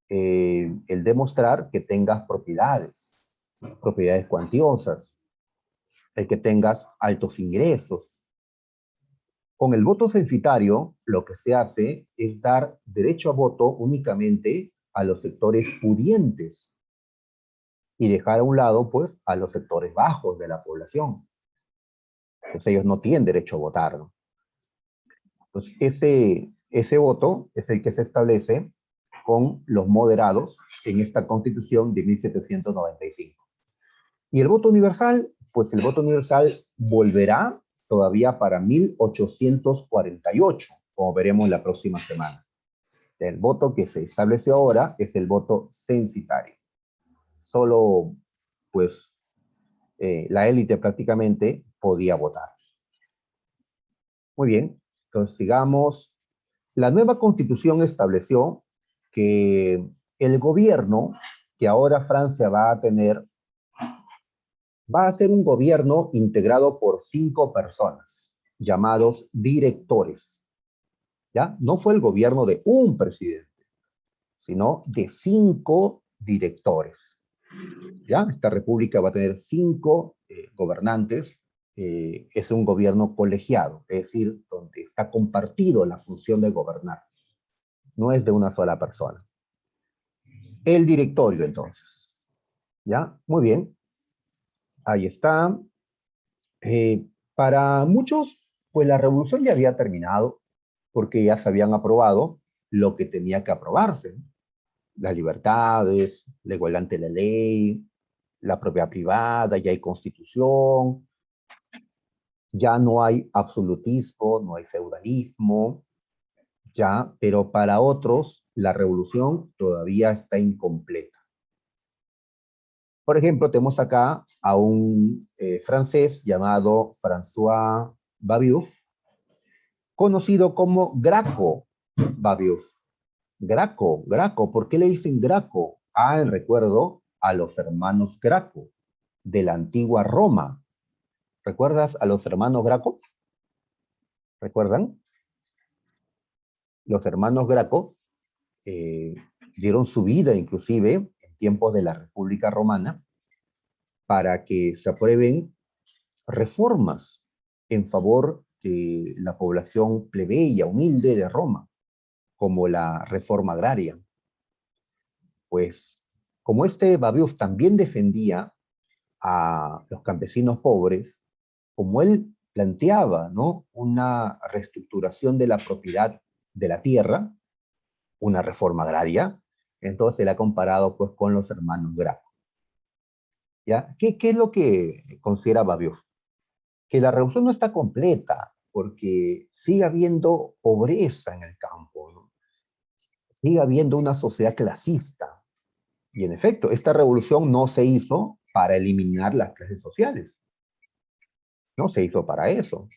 el demostrar que tengas propiedades cuantiosas, el que tengas altos ingresos. Con el voto censitario, lo que se hace es dar derecho a voto únicamente a los sectores pudientes y dejar a un lado, pues, a los sectores bajos de la población. Pues ellos no tienen derecho a votar, ¿no? Entonces, ese voto es el que se establece con los moderados en esta Constitución de 1795. Y el voto universal, pues el voto universal volverá todavía para 1848, como veremos la próxima semana. El voto que se establece ahora es el voto censitario. Solo, pues, la élite prácticamente podía votar. Muy bien, entonces sigamos. La nueva constitución estableció que el gobierno que ahora Francia va a tener va a ser un gobierno integrado por 5 personas, llamados directores. ¿Ya? No fue el gobierno de un presidente, sino de 5 directores. ¿Ya? Esta república va a tener 5 gobernantes. Es un gobierno colegiado, es decir, donde está compartido la función de gobernar. No es de una sola persona. El directorio, entonces. ¿Ya? Muy bien. Ahí está. Para muchos, pues la revolución ya había terminado porque ya se habían aprobado lo que tenía que aprobarse. Las libertades, la igualdad ante la ley, la propiedad privada, ya hay constitución, ya no hay absolutismo, no hay feudalismo, ya, pero para otros la revolución todavía está incompleta. Por ejemplo, tenemos acá a un francés llamado François Babeuf, conocido como Graco Babeuf. Graco, ¿por qué le dicen Graco? Ah, en recuerdo a los hermanos Graco de la antigua Roma. ¿Recuerdas a los hermanos Graco? ¿Recuerdan? Los hermanos Graco eh, dieron su vida inclusive en tiempos de la República Romana para que se aprueben reformas en favor de la población plebeya, humilde de Roma, como la reforma agraria. Pues como este Babeuf también defendía a los campesinos pobres, como él planteaba, ¿no?, una reestructuración de la propiedad de la tierra, una reforma agraria, entonces él ha comparado pues con los hermanos Graco. ¿Ya? ¿Qué es lo que considera Babeuf? Que la revolución no está completa, porque sigue habiendo pobreza en el campo, ¿no? Sigue habiendo una sociedad clasista. Y en efecto, esta revolución no se hizo para eliminar las clases sociales, no se hizo para eso.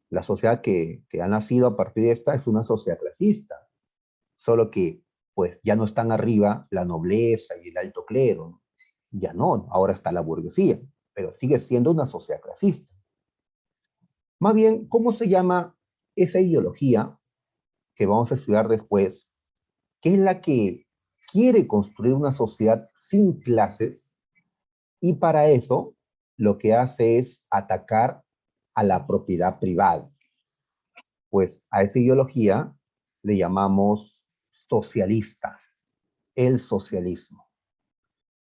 La sociedad que ha nacido a partir de esta es una sociedad clasista, solo que pues ya no están arriba la nobleza y el alto clero, ¿no? Ya no, ahora está la burguesía, pero sigue siendo una sociedad clasista. Más bien, ¿cómo se llama esa ideología que vamos a estudiar después, que es la que quiere construir una sociedad sin clases y para eso lo que hace es atacar a la propiedad privada. Pues a esa ideología le llamamos socialista, el socialismo.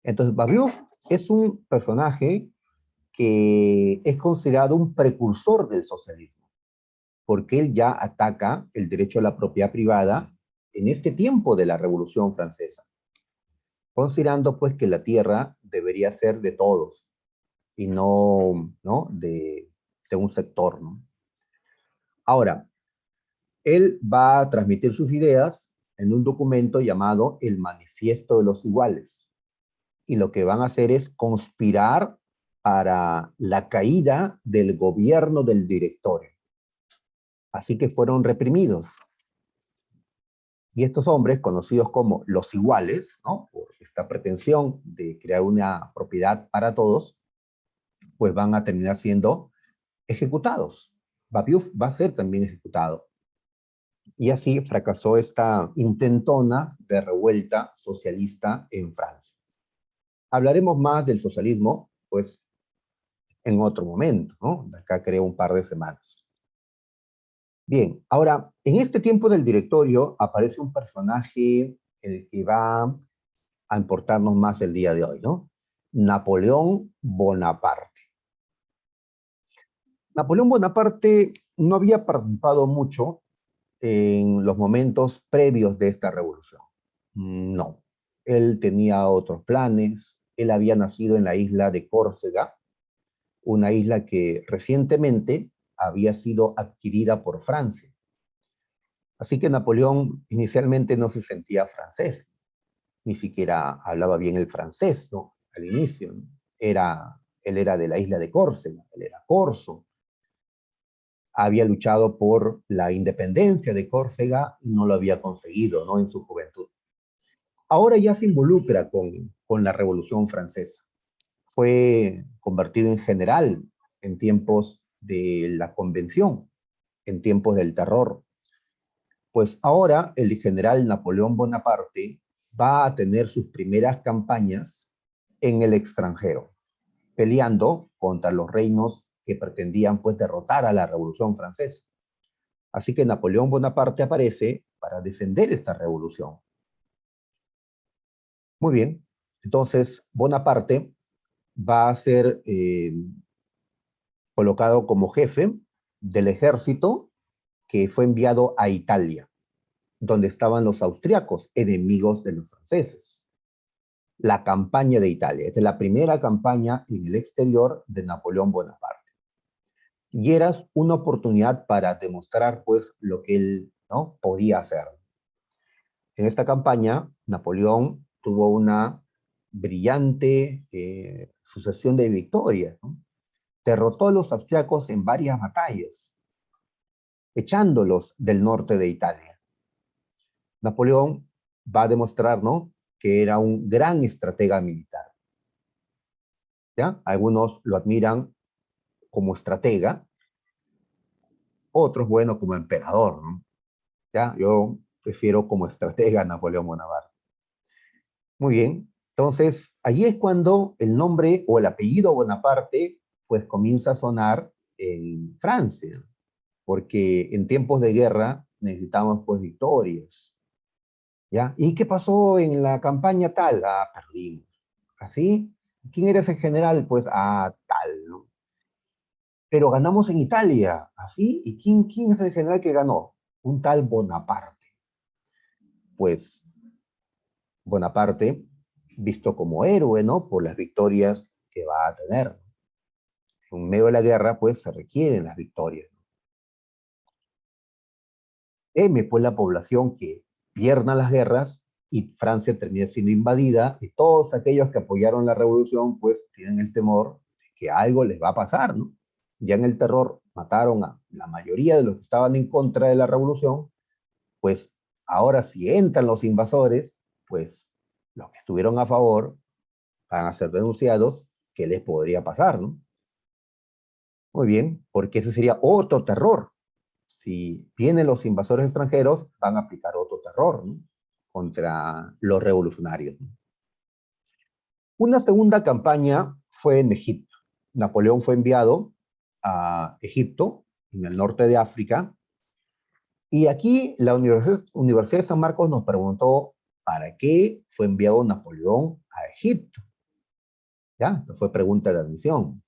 Entonces, Babiuf es un personaje que es considerado un precursor del socialismo, porque él ya ataca el derecho a la propiedad privada en este tiempo de la Revolución Francesa, considerando pues que la tierra debería ser de todos y no de un sector, ¿no? Ahora, él va a transmitir sus ideas en un documento llamado el Manifiesto de los Iguales. Y lo que van a hacer es conspirar para la caída del gobierno del directorio. Así que fueron reprimidos. Y estos hombres, conocidos como los iguales, ¿no? Por esta pretensión de crear una propiedad para todos, pues van a terminar siendo ejecutados. Babiuf va a ser también ejecutado. Y así fracasó esta intentona de revuelta socialista en Francia. Hablaremos más del socialismo, pues, en otro momento, ¿no? De acá creo un par de semanas. Bien, ahora, en este tiempo del directorio aparece un personaje el que va a importarnos más el día de hoy, ¿no? Napoleón Bonaparte. Napoleón Bonaparte no había participado mucho en los momentos previos de esta revolución. No, él tenía otros planes, él había nacido en la isla de Córcega, una isla que recientemente había sido adquirida por Francia. Así que Napoleón inicialmente no se sentía francés, ni siquiera hablaba bien el francés, ¿no? Al inicio, ¿no? Él era de la isla de Córcega, él era corso, había luchado por la independencia de Córcega y no lo había conseguido, ¿no? En su juventud. Ahora ya se involucra con la Revolución Francesa. Fue convertido en general en tiempos de la Convención, en tiempos del terror. Pues ahora el general Napoleón Bonaparte va a tener sus primeras campañas en el extranjero, peleando contra los reinos que pretendían pues derrotar a la Revolución Francesa. Así que Napoleón Bonaparte aparece para defender esta revolución. Muy bien, entonces Bonaparte va a ser colocado como jefe del ejército que fue enviado a Italia, donde estaban los austriacos, enemigos de los franceses. La campaña de Italia. Esta es la primera campaña en el exterior de Napoleón Bonaparte. Y era una oportunidad para demostrar, pues, lo que él, ¿no?, podía hacer. En esta campaña, Napoleón tuvo una brillante sucesión de victorias, ¿no? Derrotó a los austriacos en varias batallas, echándolos del norte de Italia. Napoleón va a demostrar, ¿no?, que era un gran estratega militar. ¿Ya? Algunos lo admiran como estratega, otros, bueno, como emperador, ¿no? ¿Ya? Yo prefiero como estratega a Napoleón Bonaparte. Muy bien. Entonces, allí es cuando el nombre o el apellido Bonaparte, pues comienza a sonar en Francia, porque en tiempos de guerra necesitamos, pues, victorias. ¿Ya? ¿Y qué pasó en la campaña tal? Ah, perdimos. ¿Así? ¿Quién era ese general? Pues, ah, tal, ¿no? Pero ganamos en Italia, ¿así? ¿Y quién es el general que ganó? Un tal Bonaparte. Pues Bonaparte, visto como héroe, ¿no? Por las victorias que va a tener. En medio de la guerra, pues se requieren las victorias. Pues la población que pierda las guerras y Francia termina siendo invadida y todos aquellos que apoyaron la revolución, pues tienen el temor de que algo les va a pasar, ¿no? Ya en el terror mataron a la mayoría de los que estaban en contra de la revolución, pues ahora si entran los invasores, pues los que estuvieron a favor van a ser denunciados, ¿qué les podría pasar, no? Muy bien, porque ese sería otro terror. Si vienen los invasores extranjeros, van a aplicar otro terror, ¿no?, contra los revolucionarios, ¿no? Una segunda campaña fue en Egipto. Napoleón fue enviado a Egipto, en el norte de África, y aquí la Universidad de San Marcos nos preguntó para qué fue enviado Napoleón a Egipto. ¿Ya? Esta fue pregunta de admisión.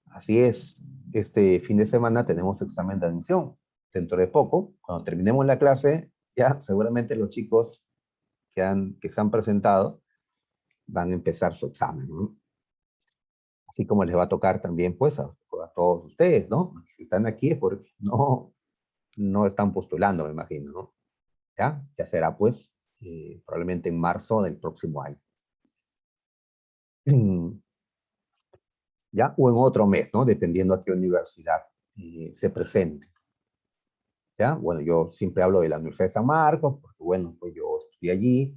Así es, este fin de semana tenemos examen de admisión. Dentro de poco, cuando terminemos la clase, ya seguramente los chicos que se han presentado van a empezar su examen, ¿no? Así como les va a tocar también, pues, a todos ustedes, ¿no? Si están aquí es porque no están postulando, me imagino, ¿no? Ya será, pues, probablemente en marzo del próximo año. ¿Ya? O en otro mes, ¿no? Dependiendo a qué universidad se presente. ¿Ya? Bueno, yo siempre hablo de la Universidad de San Marcos, porque, bueno, pues yo estudié allí,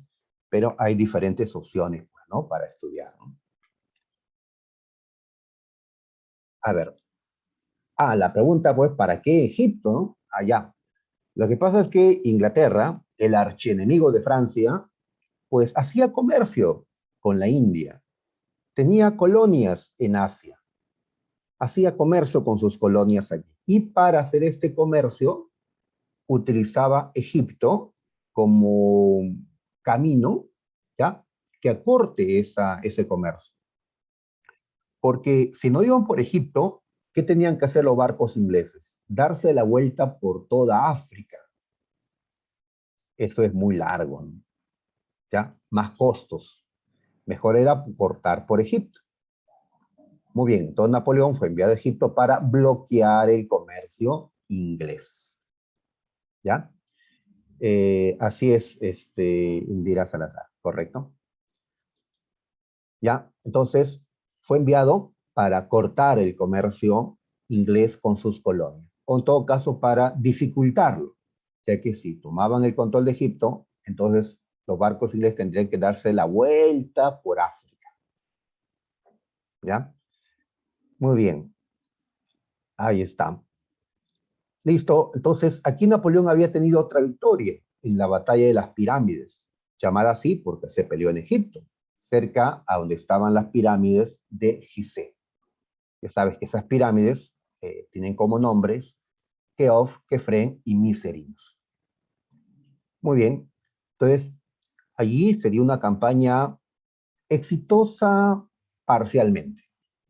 pero hay diferentes opciones, pues, ¿no? Para estudiar, ¿no? A ver. La pregunta, pues, ¿para qué Egipto, no? Allá. Lo que pasa es que Inglaterra, el archienemigo de Francia, pues hacía comercio con la India. Tenía colonias en Asia. Hacía comercio con sus colonias allí. Y para hacer este comercio, utilizaba Egipto como camino, ¿ya? Que acorte ese comercio. Porque si no iban por Egipto, ¿qué tenían que hacer los barcos ingleses? Darse la vuelta por toda África. Eso es muy largo, ¿no? ¿Ya? Más costos. Mejor era cortar por Egipto. Muy bien, entonces Napoleón fue enviado a Egipto para bloquear el comercio inglés. ¿Ya? Así es, Indira Salazar, ¿correcto? ¿Ya? Entonces, fue enviado para cortar el comercio inglés con sus colonias, o en todo caso para dificultarlo, ya que si tomaban el control de Egipto, entonces los barcos ingleses tendrían que darse la vuelta por África. ¿Ya? Muy bien. Ahí está. Listo. Entonces, aquí Napoleón había tenido otra victoria en la batalla de las pirámides, llamada así porque se peleó en Egipto, cerca a donde estaban las pirámides de Gizeh. Ya sabes que esas pirámides tienen como nombres Keof, Kefren y Miserinos. Muy bien. Entonces, allí sería una campaña exitosa parcialmente,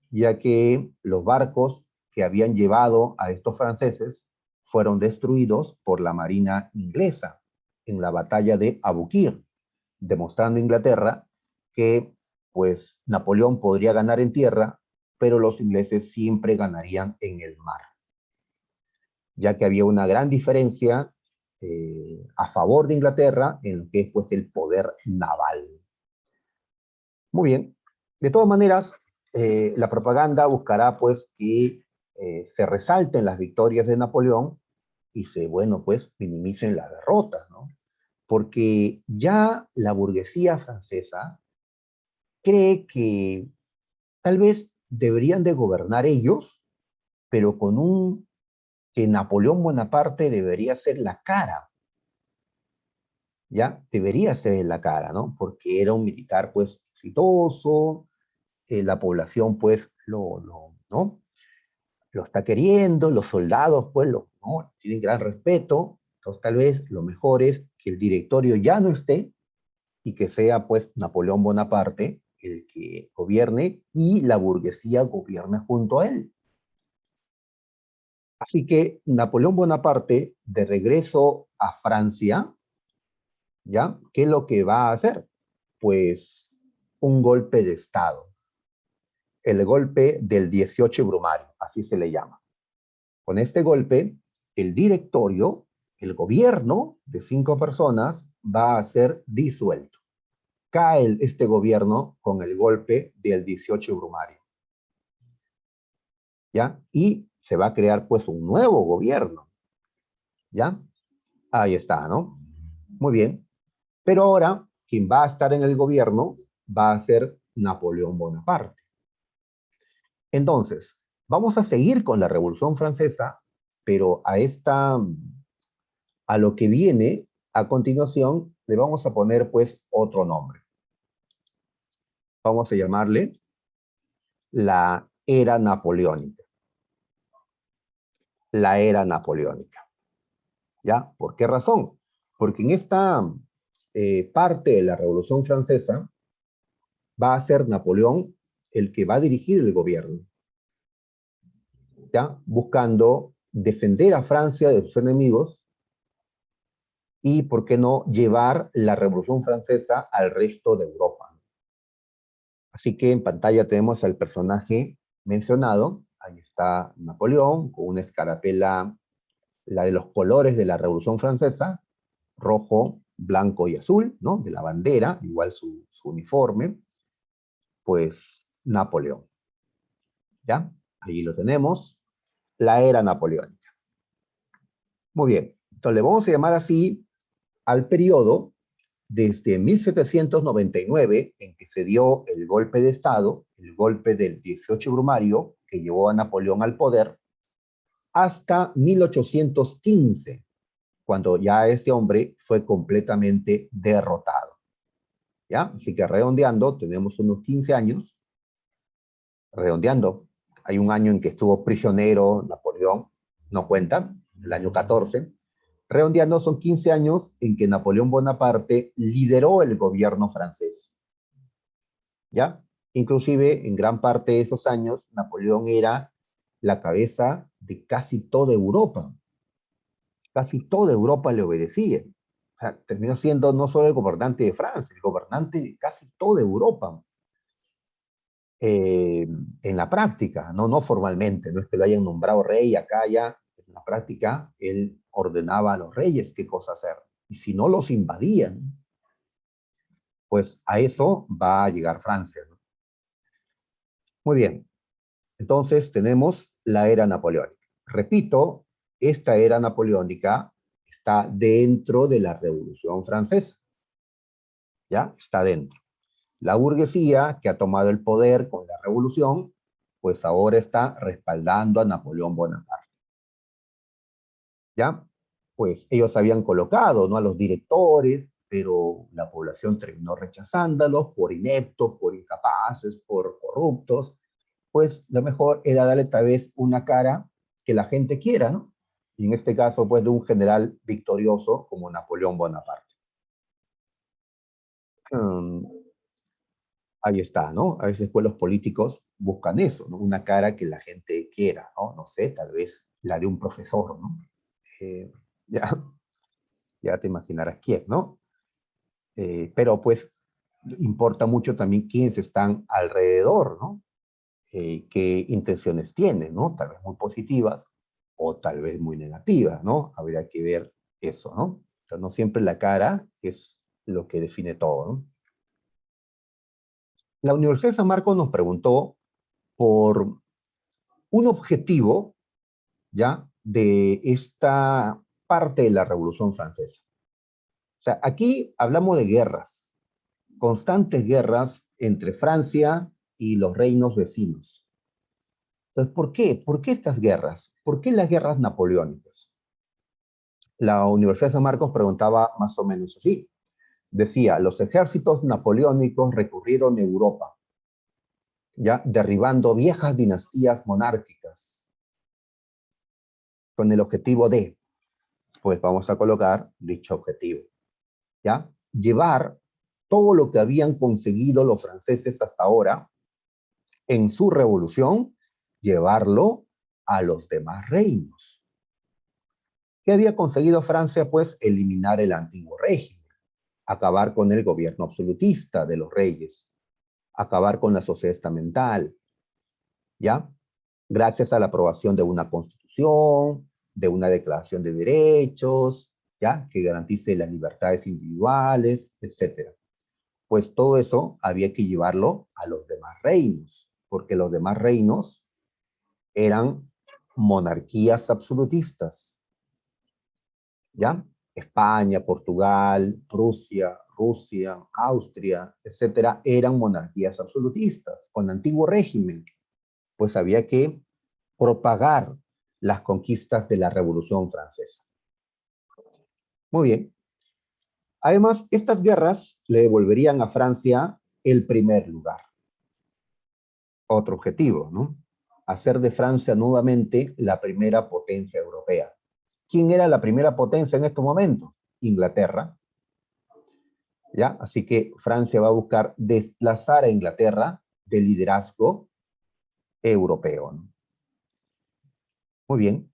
ya que los barcos que habían llevado a estos franceses fueron destruidos por la marina inglesa en la batalla de Abukir, demostrando a Inglaterra que pues Napoleón podría ganar en tierra, pero los ingleses siempre ganarían en el mar, ya que había una gran diferencia a favor de Inglaterra en lo que es pues el poder naval. Muy bien. De todas maneras, la propaganda buscará pues que se resalten las victorias de Napoleón y bueno, pues minimicen las derrotas, ¿no? Porque ya la burguesía francesa cree que tal vez deberían de gobernar ellos, pero que Napoleón Bonaparte debería ser la cara, ¿ya? Debería ser la cara, ¿no? Porque era un militar pues exitoso, la población pues ¿no? Lo está queriendo, los soldados pues ¿no? Tienen gran respeto, entonces tal vez lo mejor es que el directorio ya no esté y que sea pues Napoleón Bonaparte el que gobierne y la burguesía gobierna junto a él. Así que Napoleón Bonaparte, de regreso a Francia, ¿ya? ¿Qué es lo que va a hacer? Pues un golpe de Estado. El golpe del 18 Brumario, así se le llama. Con este golpe, el directorio, el gobierno de 5 personas va a ser disuelto. Cae este gobierno con el golpe del 18 Brumario. ¿Ya? Y se va a crear pues un nuevo gobierno. ¿Ya? Ahí está, ¿no? Muy bien. Pero ahora, quien va a estar en el gobierno va a ser Napoleón Bonaparte. Entonces, vamos a seguir con la Revolución Francesa, pero a lo que viene a continuación le vamos a poner pues otro nombre. Vamos a llamarle la era napoleónica. la era napoleónica. ¿Ya? ¿Por qué razón? Porque en esta parte de la Revolución Francesa va a ser Napoleón el que va a dirigir el gobierno, ¿ya? Buscando defender a Francia de sus enemigos y, ¿por qué no?, llevar la Revolución Francesa al resto de Europa. Así que en pantalla tenemos al personaje mencionado. Ahí está Napoleón con una escarapela, la de los colores de la Revolución Francesa, rojo, blanco y azul, ¿no? De la bandera, igual su uniforme, pues Napoleón, ¿ya? Allí lo tenemos, la era napoleónica. Muy bien, entonces le vamos a llamar así al periodo desde 1799, en que se dio el golpe de Estado, el golpe del 18 Brumario, que llevó a Napoleón al poder, hasta 1815, cuando ya ese hombre fue completamente derrotado. ¿Ya? Así que redondeando, tenemos unos 15 años, redondeando, hay un año en que estuvo prisionero Napoleón, no cuenta, el año 14, redondeando son 15 años en que Napoleón Bonaparte lideró el gobierno francés, ¿ya? Inclusive, en gran parte de esos años, Napoleón era la cabeza de casi toda Europa le obedecía. O sea, terminó siendo no solo el gobernante de Francia, el gobernante de casi toda Europa. En la práctica, no formalmente, no es que lo hayan nombrado rey acá, allá, en la práctica, él ordenaba a los reyes qué cosa hacer. Y si no los invadían, pues a eso va a llegar Francia, ¿no? Muy bien, entonces tenemos la era napoleónica. Repito, esta era napoleónica está dentro de la Revolución Francesa, ¿ya? Está dentro. La burguesía que ha tomado el poder con la revolución, pues ahora está respaldando a Napoleón Bonaparte. ¿Ya? Pues ellos habían colocado, ¿no?, a los directores, pero la población terminó rechazándolos por ineptos, por incapaces, por corruptos. Pues lo mejor era darle tal vez una cara que la gente quiera, ¿no? Y en este caso, pues, de un general victorioso como Napoleón Bonaparte. Um, Ahí está, ¿no? A veces pues los políticos buscan eso, ¿no? Una cara que la gente quiera, ¿no? No sé, tal vez la de un profesor, ¿no? Eh, ya, ya te imaginarás quién, ¿no? Pero pues importa mucho también quiénes están alrededor, ¿no? Qué intenciones tienen, ¿no? Tal vez muy positivas o tal vez muy negativas, ¿no? Habría que ver eso, ¿no? Pero no siempre la cara es lo que define todo, ¿no? La Universidad de San Marcos nos preguntó por un objetivo, ¿ya?, de esta parte de la Revolución Francesa. O sea, aquí hablamos de guerras, constantes guerras entre Francia y los reinos vecinos. Entonces, ¿por qué? ¿Por qué estas guerras? ¿Por qué las guerras napoleónicas? La Universidad de San Marcos preguntaba más o menos así. Decía, los ejércitos napoleónicos recurrieron a Europa, ya derribando viejas dinastías monárquicas con el objetivo de, pues vamos a colocar dicho objetivo, ¿ya? Llevar todo lo que habían conseguido los franceses hasta ahora en su revolución, llevarlo a los demás reinos. ¿Qué había conseguido Francia? Pues eliminar el antiguo régimen, acabar con el gobierno absolutista de los reyes, acabar con la sociedad estamental, ¿ya? Gracias a la aprobación de una constitución, de una declaración de derechos, ¿ya?, que garantice las libertades individuales, etcétera. Pues todo eso había que llevarlo a los demás reinos, porque los demás reinos eran monarquías absolutistas, ¿ya? España, Portugal, Rusia, Austria, etcétera, eran monarquías absolutistas, con antiguo régimen. Pues había que propagar las conquistas de la Revolución Francesa. Muy bien. Además, estas guerras le devolverían a Francia el primer lugar. Otro objetivo, ¿no? hacer de Francia nuevamente la primera potencia europea. ¿Quién era la primera potencia en estos momentos? Inglaterra. ¿Ya? Así que Francia va a buscar desplazar a Inglaterra del liderazgo europeo, ¿no? Muy bien.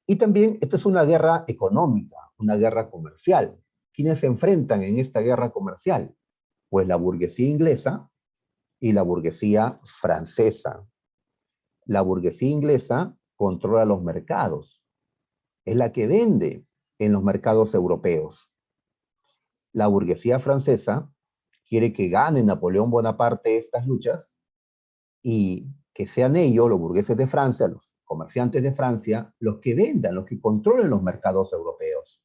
Y también esta es una guerra económica, una guerra comercial. ¿Quiénes se enfrentan en esta guerra comercial? Pues la burguesía inglesa y la burguesía francesa. La burguesía inglesa controla los mercados, es la que vende en los mercados europeos. La burguesía francesa quiere que gane Napoleón Bonaparte estas luchas y que sean ellos, los burgueses de Francia, los comerciantes de Francia, los que vendan, los que controlen los mercados europeos.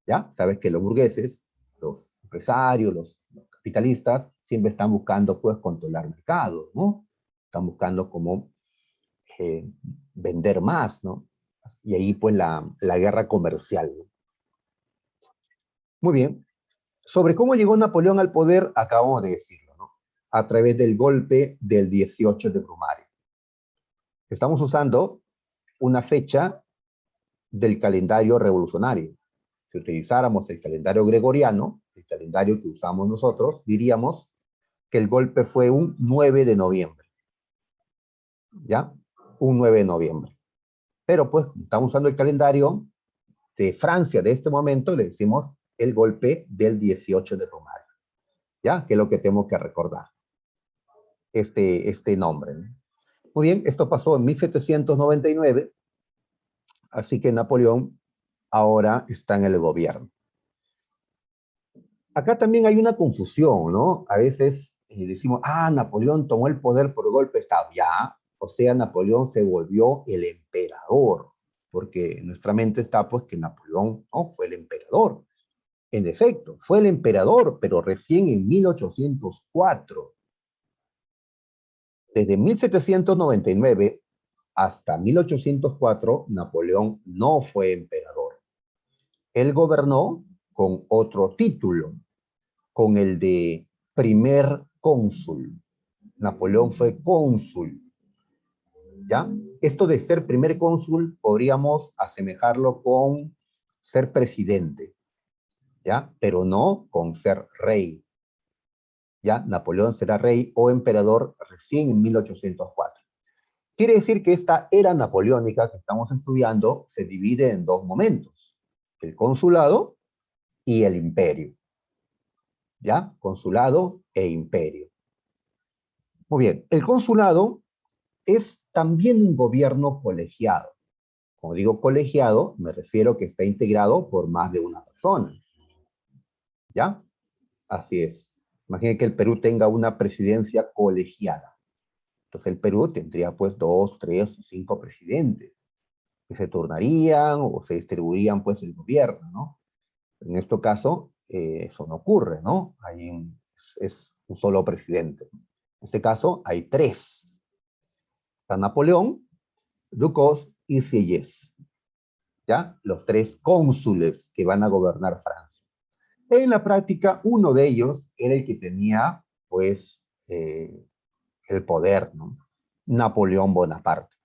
¿Ya? Sabes que los burgueses, los empresarios, los capitalistas, siempre están buscando, pues, controlar mercados, ¿no? Están buscando cómo vender más, ¿no? Y ahí, pues, la guerra comercial, ¿no? Muy bien. Sobre cómo llegó Napoleón al poder, acabamos de decirlo, ¿no? A través del golpe del 18 de Brumario. Estamos usando una fecha del calendario revolucionario. Si utilizáramos el calendario gregoriano, el calendario que usamos nosotros, diríamos que el golpe fue un 9 de noviembre. ¿Ya? Un 9 de noviembre. Pero pues, estamos usando el calendario de Francia de este momento, le decimos el golpe del 18 de Brumario. ¿Ya? Que es lo que tenemos que recordar. Este nombre, ¿no? Muy bien, esto pasó en 1799, así que Napoleón ahora está en el gobierno. Acá también hay una confusión, ¿no? A veces decimos, Napoleón tomó el poder por golpe de Estado. Ya, o sea, Napoleón se volvió el emperador, porque en nuestra mente está pues que Napoleón no fue el emperador. En efecto, fue el emperador, pero recién en 1804. Desde 1799 hasta 1804, Napoleón no fue emperador. Él gobernó con otro título, con el de primer cónsul. Napoleón fue cónsul, ¿ya? Esto de ser primer cónsul podríamos asemejarlo con ser presidente, ¿ya? Pero no con ser rey, ¿ya? Napoleón será rey o emperador recién en 1804. Quiere decir que esta era napoleónica que estamos estudiando se divide en dos momentos, el consulado y el imperio, ¿ya? Consulado e imperio. Muy bien, el consulado es también un gobierno colegiado. Como digo colegiado, me refiero que está integrado por más de una persona, ¿ya? Así es. Imaginen que el Perú tenga una presidencia colegiada. Entonces el Perú tendría pues 2, 3, 5 presidentes que se turnarían o se distribuirían pues el gobierno, ¿no? En este caso, eso no ocurre, ¿no? Es un solo presidente. En este caso, hay 3. Está Napoleón, Ducos y Sieyès, ¿ya? Los 3 cónsules que van a gobernar Francia. En la práctica, uno de ellos era el que tenía, pues, el poder, ¿no? Napoleón Bonaparte.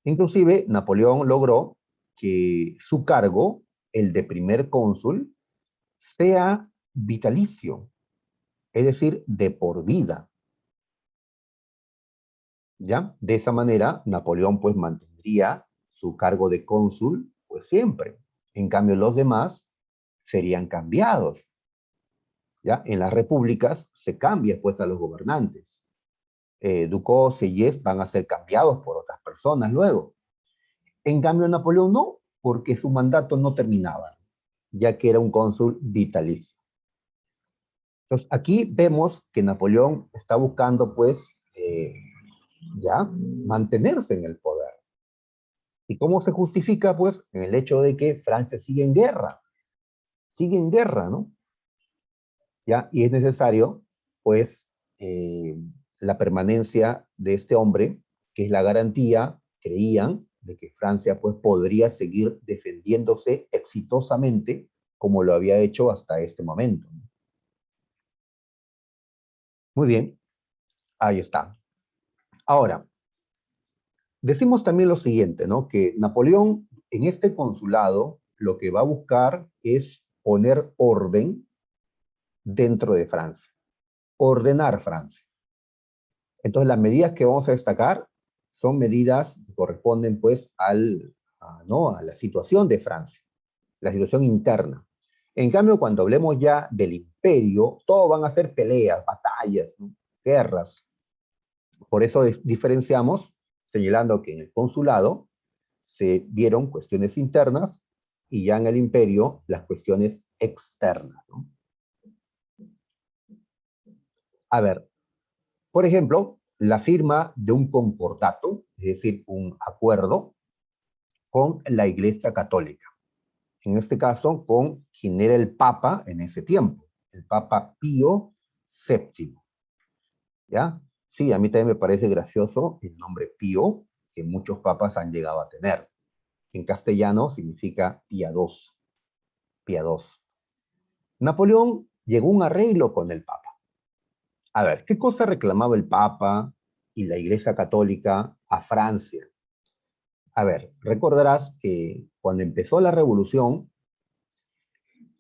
Inclusive, Napoleón logró que su cargo, el de primer cónsul, sea vitalicio, es decir, de por vida. ¿Ya? De esa manera, Napoleón pues mantendría su cargo de cónsul pues siempre. En cambio, los demás serían cambiados. ¿Ya? En las repúblicas se cambia pues a los gobernantes. Ducos y Sieyès van a ser cambiados por otras personas luego. En cambio, Napoleón no, porque su mandato no terminaba, ya que era un cónsul vitalicio. Entonces, aquí vemos que Napoleón está buscando pues ya mantenerse en el poder. ¿Y cómo se justifica? Pues en el hecho de que Francia sigue en guerra, ¿no? ¿Ya? Y es necesario, pues, la permanencia de este hombre, que es la garantía, creían, de que Francia, pues, podría seguir defendiéndose exitosamente como lo había hecho hasta este momento. Muy bien, ahí está. Ahora, decimos también lo siguiente, ¿no? Que Napoleón en este consulado lo que va a buscar es poner orden dentro de Francia, ordenar Francia. Entonces, las medidas que vamos a destacar son medidas que corresponden pues ¿no? a la situación de Francia, la situación interna. En cambio, cuando hablemos ya del imperio, todo van a ser peleas, batallas, ¿no? Guerras. Por eso diferenciamos, señalando que en el consulado se vieron cuestiones internas y ya en el imperio las cuestiones externas, ¿no? A ver, por ejemplo, la firma de un concordato, es decir, un acuerdo con la Iglesia Católica. En este caso, con quien era el Papa en ese tiempo, el Papa Pío VII. ¿Ya? Sí, a mí también me parece gracioso el nombre Pío, que muchos papas han llegado a tener. En castellano significa piadoso, piadoso. Napoleón llegó a un arreglo con el Papa. A ver, ¿qué cosa reclamaba el Papa y la Iglesia Católica a Francia? A ver, recordarás que cuando empezó la revolución,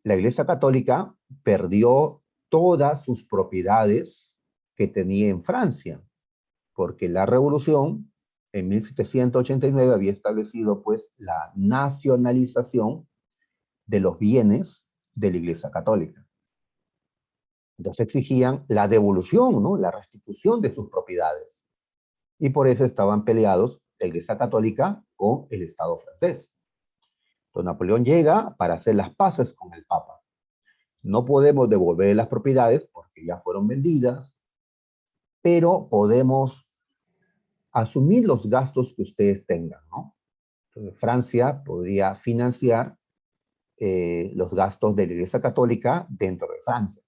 la Iglesia Católica perdió todas sus propiedades que tenía en Francia, porque la revolución en 1789 había establecido pues la nacionalización de los bienes de la Iglesia Católica. Entonces exigían la devolución, ¿no? La restitución de sus propiedades. Y por eso estaban peleados la Iglesia Católica con el Estado francés. Entonces Napoleón llega para hacer las paces con el Papa. No podemos devolver las propiedades porque ya fueron vendidas, pero podemos asumir los gastos que ustedes tengan, ¿no? Entonces, Francia podría financiar los gastos de la Iglesia Católica dentro de Francia.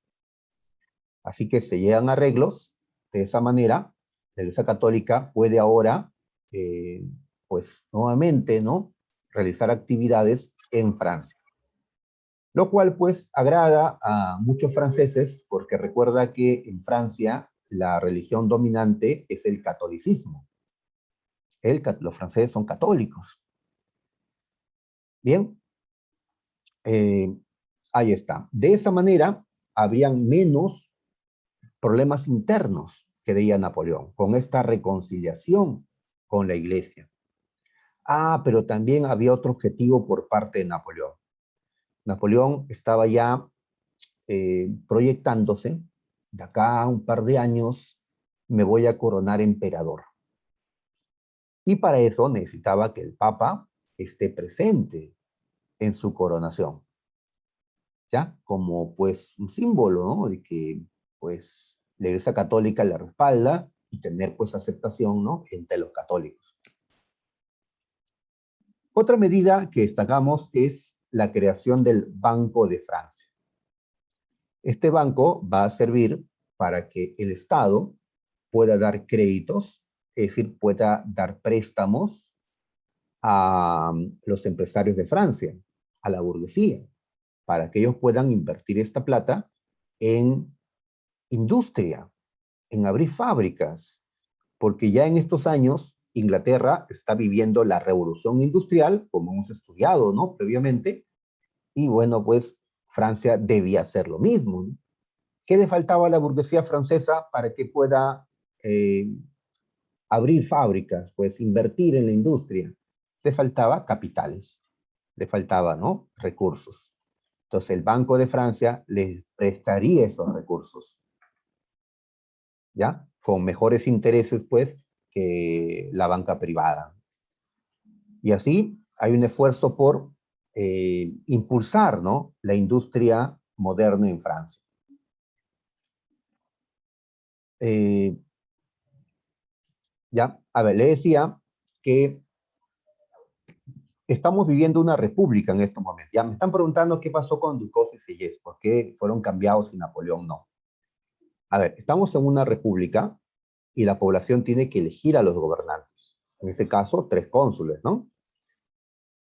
Así que se llegan arreglos de esa manera. La Iglesia Católica puede ahora, pues nuevamente, ¿no? Realizar actividades en Francia. Lo cual pues agrada a muchos franceses porque recuerda que en Francia la religión dominante es el catolicismo. Los franceses son católicos. Bien, eh, ahí está. De esa manera habrían menos problemas internos que veía Napoleón con esta reconciliación con la iglesia. Ah, pero también había otro objetivo por parte de Napoleón. Napoleón estaba ya proyectándose, de acá a un par de años me voy a coronar emperador. Y para eso necesitaba que el Papa esté presente en su coronación, ¿ya? Como pues un símbolo, ¿no? De que pues la Iglesia Católica le respalda y tener pues aceptación, ¿no? Entre los católicos. Otra medida que destacamos es la creación del Banco de Francia. Este banco va a servir para que el Estado pueda dar créditos, es decir, pueda dar préstamos a los empresarios de Francia, a la burguesía, para que ellos puedan invertir esta plata en industria, en abrir fábricas, porque ya en estos años Inglaterra está viviendo la revolución industrial, como hemos estudiado, ¿no? Previamente, y bueno, pues Francia debía hacer lo mismo, ¿no? ¿Qué le faltaba a la burguesía francesa para que pueda abrir fábricas, pues invertir en la industria? Le faltaba capitales, le faltaba, ¿no? Recursos. Entonces el Banco de Francia les prestaría esos recursos, ¿ya? Con mejores intereses, pues, que la banca privada. Y así hay un esfuerzo por impulsar, ¿no? La industria moderna en Francia. Ya, a ver, le decía que estamos viviendo una república en este momento. Ya me están preguntando qué pasó con Ducos y Sieyès, por qué fueron cambiados y Napoleón no. A ver, estamos en una república y la población tiene que elegir a los gobernantes. En este caso, 3 cónsules, ¿no?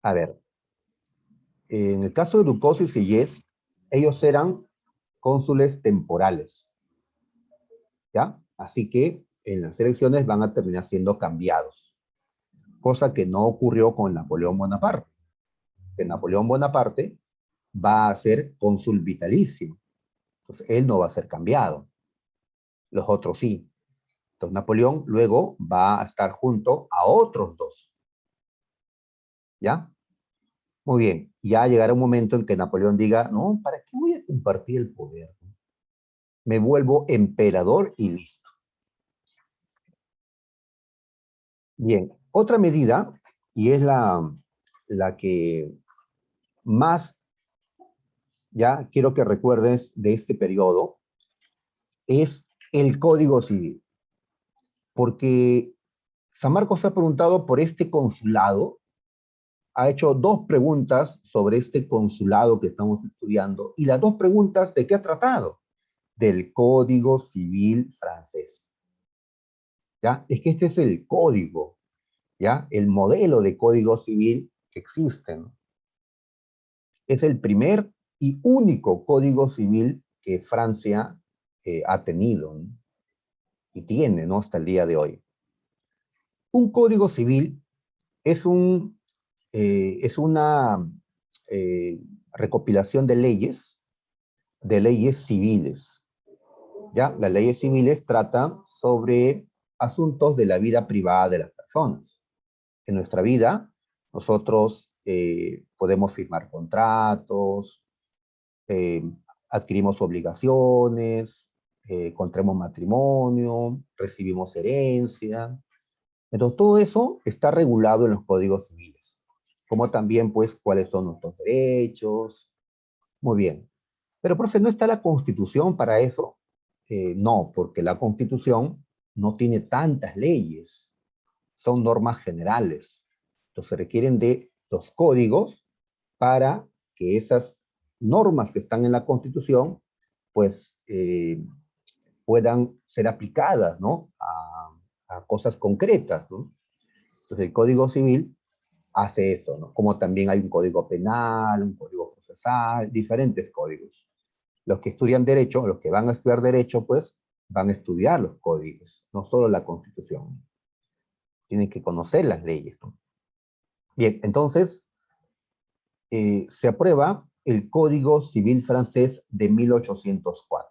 A ver, en el caso de Ducos y Sieyès, ellos eran cónsules temporales, ¿ya? Así que en las elecciones van a terminar siendo cambiados, cosa que no ocurrió con Napoleón Bonaparte. Que Napoleón Bonaparte va a ser cónsul vitalicio, entonces él no va a ser cambiado, los otros sí. Entonces Napoleón luego va a estar junto a otros dos, ¿ya? Muy bien, ya llegará un momento en que Napoleón diga, no, ¿para qué voy a compartir el poder? Me vuelvo emperador y listo. Bien, otra medida, y es la que más ya quiero que recuerdes de este periodo, es el Código Civil. Porque San Marcos ha preguntado por este consulado, ha hecho dos preguntas sobre este consulado que estamos estudiando, y las dos preguntas, ¿de qué ha tratado? Del Código Civil francés. ¿Ya? Es que este es el código, ¿ya? El modelo de Código Civil que existe, ¿no? Es el primer y único Código Civil que Francia ha tenido, ¿no? Y tiene, ¿no? Hasta el día de hoy. Un Código Civil es, es una eh, recopilación de leyes civiles. ¿Ya? Las leyes civiles tratan sobre asuntos de la vida privada de las personas. En nuestra vida, nosotros podemos firmar contratos, eh, adquirimos obligaciones, contraemos matrimonio, recibimos herencia. Entonces, todo eso está regulado en los códigos civiles, como también, pues, cuáles son nuestros derechos. Muy bien. Pero, profe, ¿no está la Constitución para eso? No, porque la Constitución no tiene tantas leyes, son normas generales. Entonces, se requieren de los códigos para que esas normas que están en la Constitución, pues, puedan ser aplicadas, ¿no? A cosas concretas, ¿no? Entonces, el Código Civil hace eso, ¿no? Como también hay un código penal, un código procesal, diferentes códigos. Los que estudian derecho, los que van a estudiar derecho, pues van a estudiar los códigos, no solo la Constitución. Tienen que conocer las leyes, ¿no? Bien, entonces se aprueba el Código Civil francés de 1804.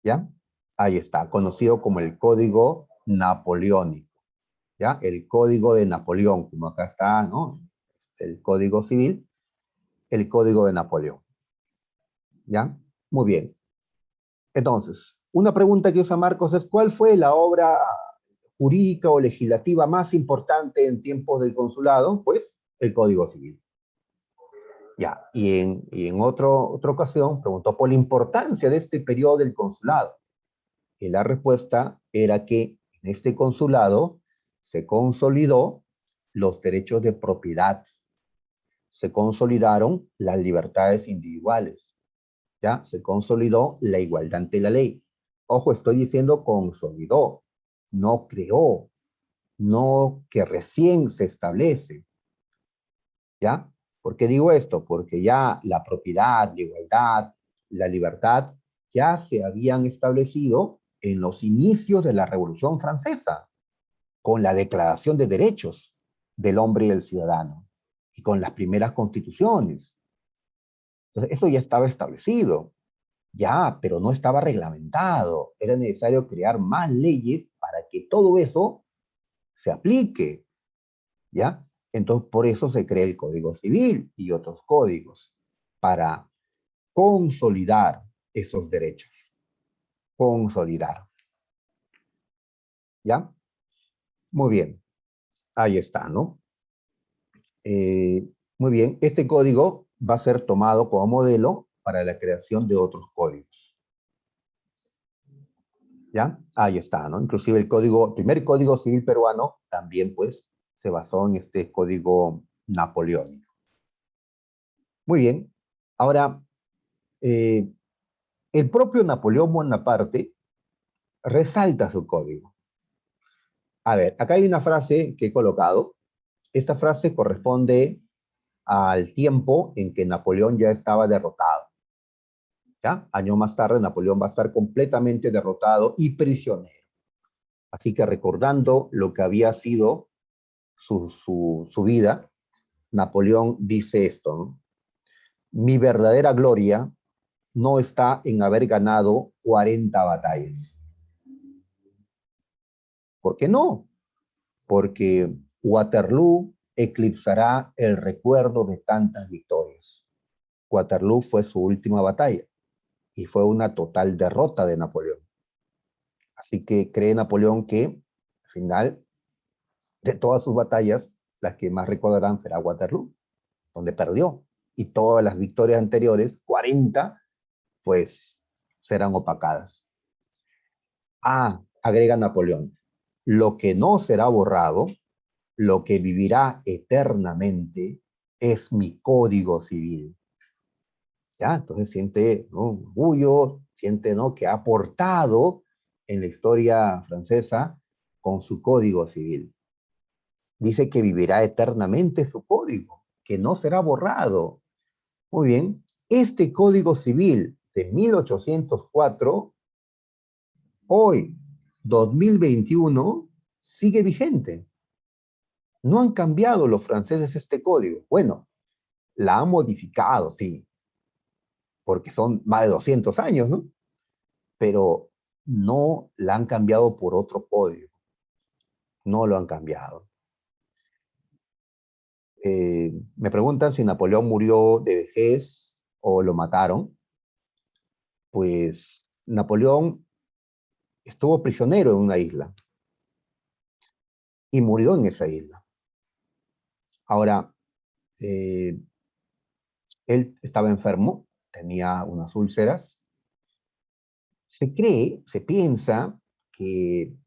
¿Ya? Ahí está, conocido como el Código Napoleónico. ¿Ya? El Código de Napoleón, como acá está, ¿no? El Código Civil, el Código de Napoleón. ¿Ya? Muy bien. Entonces, una pregunta que usa Marcos es, ¿cuál fue la obra jurídica o legislativa más importante en tiempos del consulado? Pues el Código Civil. Ya, y en otra ocasión preguntó por la importancia de este periodo del consulado. Y la respuesta era que en este consulado se consolidó los derechos de propiedad, se consolidaron las libertades individuales, ¿ya? Se consolidó la igualdad ante la ley. Ojo, estoy diciendo consolidó, no creó, no que recién se establece, ¿ya? ¿Por qué digo esto? Porque ya la propiedad, la igualdad, la libertad ya se habían establecido en los inicios de la Revolución Francesa, con la Declaración de Derechos del Hombre y del Ciudadano, y con las primeras constituciones. Entonces, eso ya estaba establecido, ya, pero no estaba reglamentado. Era necesario crear más leyes para que todo eso se aplique, ¿ya? Entonces, por eso se crea el Código Civil y otros códigos, para consolidar esos derechos. Consolidar, ¿ya? Muy bien, ahí está, ¿no? Muy bien, este código va a ser tomado como modelo para la creación de otros códigos, ¿ya? Ahí está, ¿no? Inclusive el primer código civil peruano también, pues, se basó en este código napoleónico. Muy bien, ahora, eh, el propio Napoleón Bonaparte resalta su código. A ver, acá hay una frase que he colocado. Esta frase corresponde al tiempo en que Napoleón ya estaba derrotado. ¿Ya? Años más tarde, Napoleón va a estar completamente derrotado y prisionero. Así que recordando lo que había sido su vida, Napoleón dice esto, ¿no? Mi verdadera gloria no está en haber ganado 40 batallas. ¿Por qué no? Porque Waterloo eclipsará el recuerdo de tantas victorias. Waterloo fue su última batalla y fue una total derrota de Napoleón. Así que cree Napoleón que al final de todas sus batallas, las que más recordarán será Waterloo, donde perdió. Y todas las victorias anteriores, 40, pues serán opacadas. Agrega Napoleón, lo que no será borrado, lo que vivirá eternamente, es mi código civil. ¿Ya? Entonces siente, ¿no?, orgullo, siente, ¿no?, que ha aportado en la historia francesa con su código civil. Dice que vivirá eternamente su código, que no será borrado. Muy bien, este código civil de 1804, hoy, 2021, sigue vigente. No han cambiado los franceses este código. Bueno, la han modificado, sí, porque son más de 200 años, ¿no? Pero no la han cambiado por otro código. No lo han cambiado. Me preguntan si Napoleón murió de vejez o lo mataron. Pues Napoleón estuvo prisionero en una isla y murió en esa isla. Ahora, él estaba enfermo, tenía unas úlceras. Se cree, se piensa que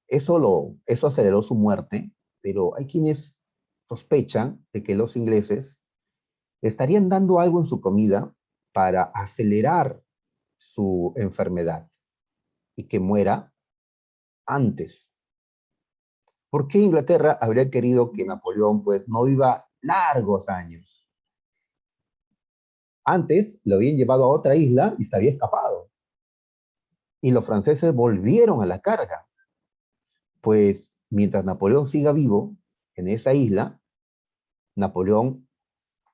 eso aceleró su muerte, pero hay quienes sospechan de que los ingleses le estarían dando algo en su comida para acelerar su enfermedad y que muera antes. ¿Por qué Inglaterra habría querido que Napoleón pues no viva largos años? Antes lo habían llevado a otra isla y se había escapado. Y los franceses volvieron a la carga. Pues mientras Napoleón siga vivo en esa isla, Napoleón,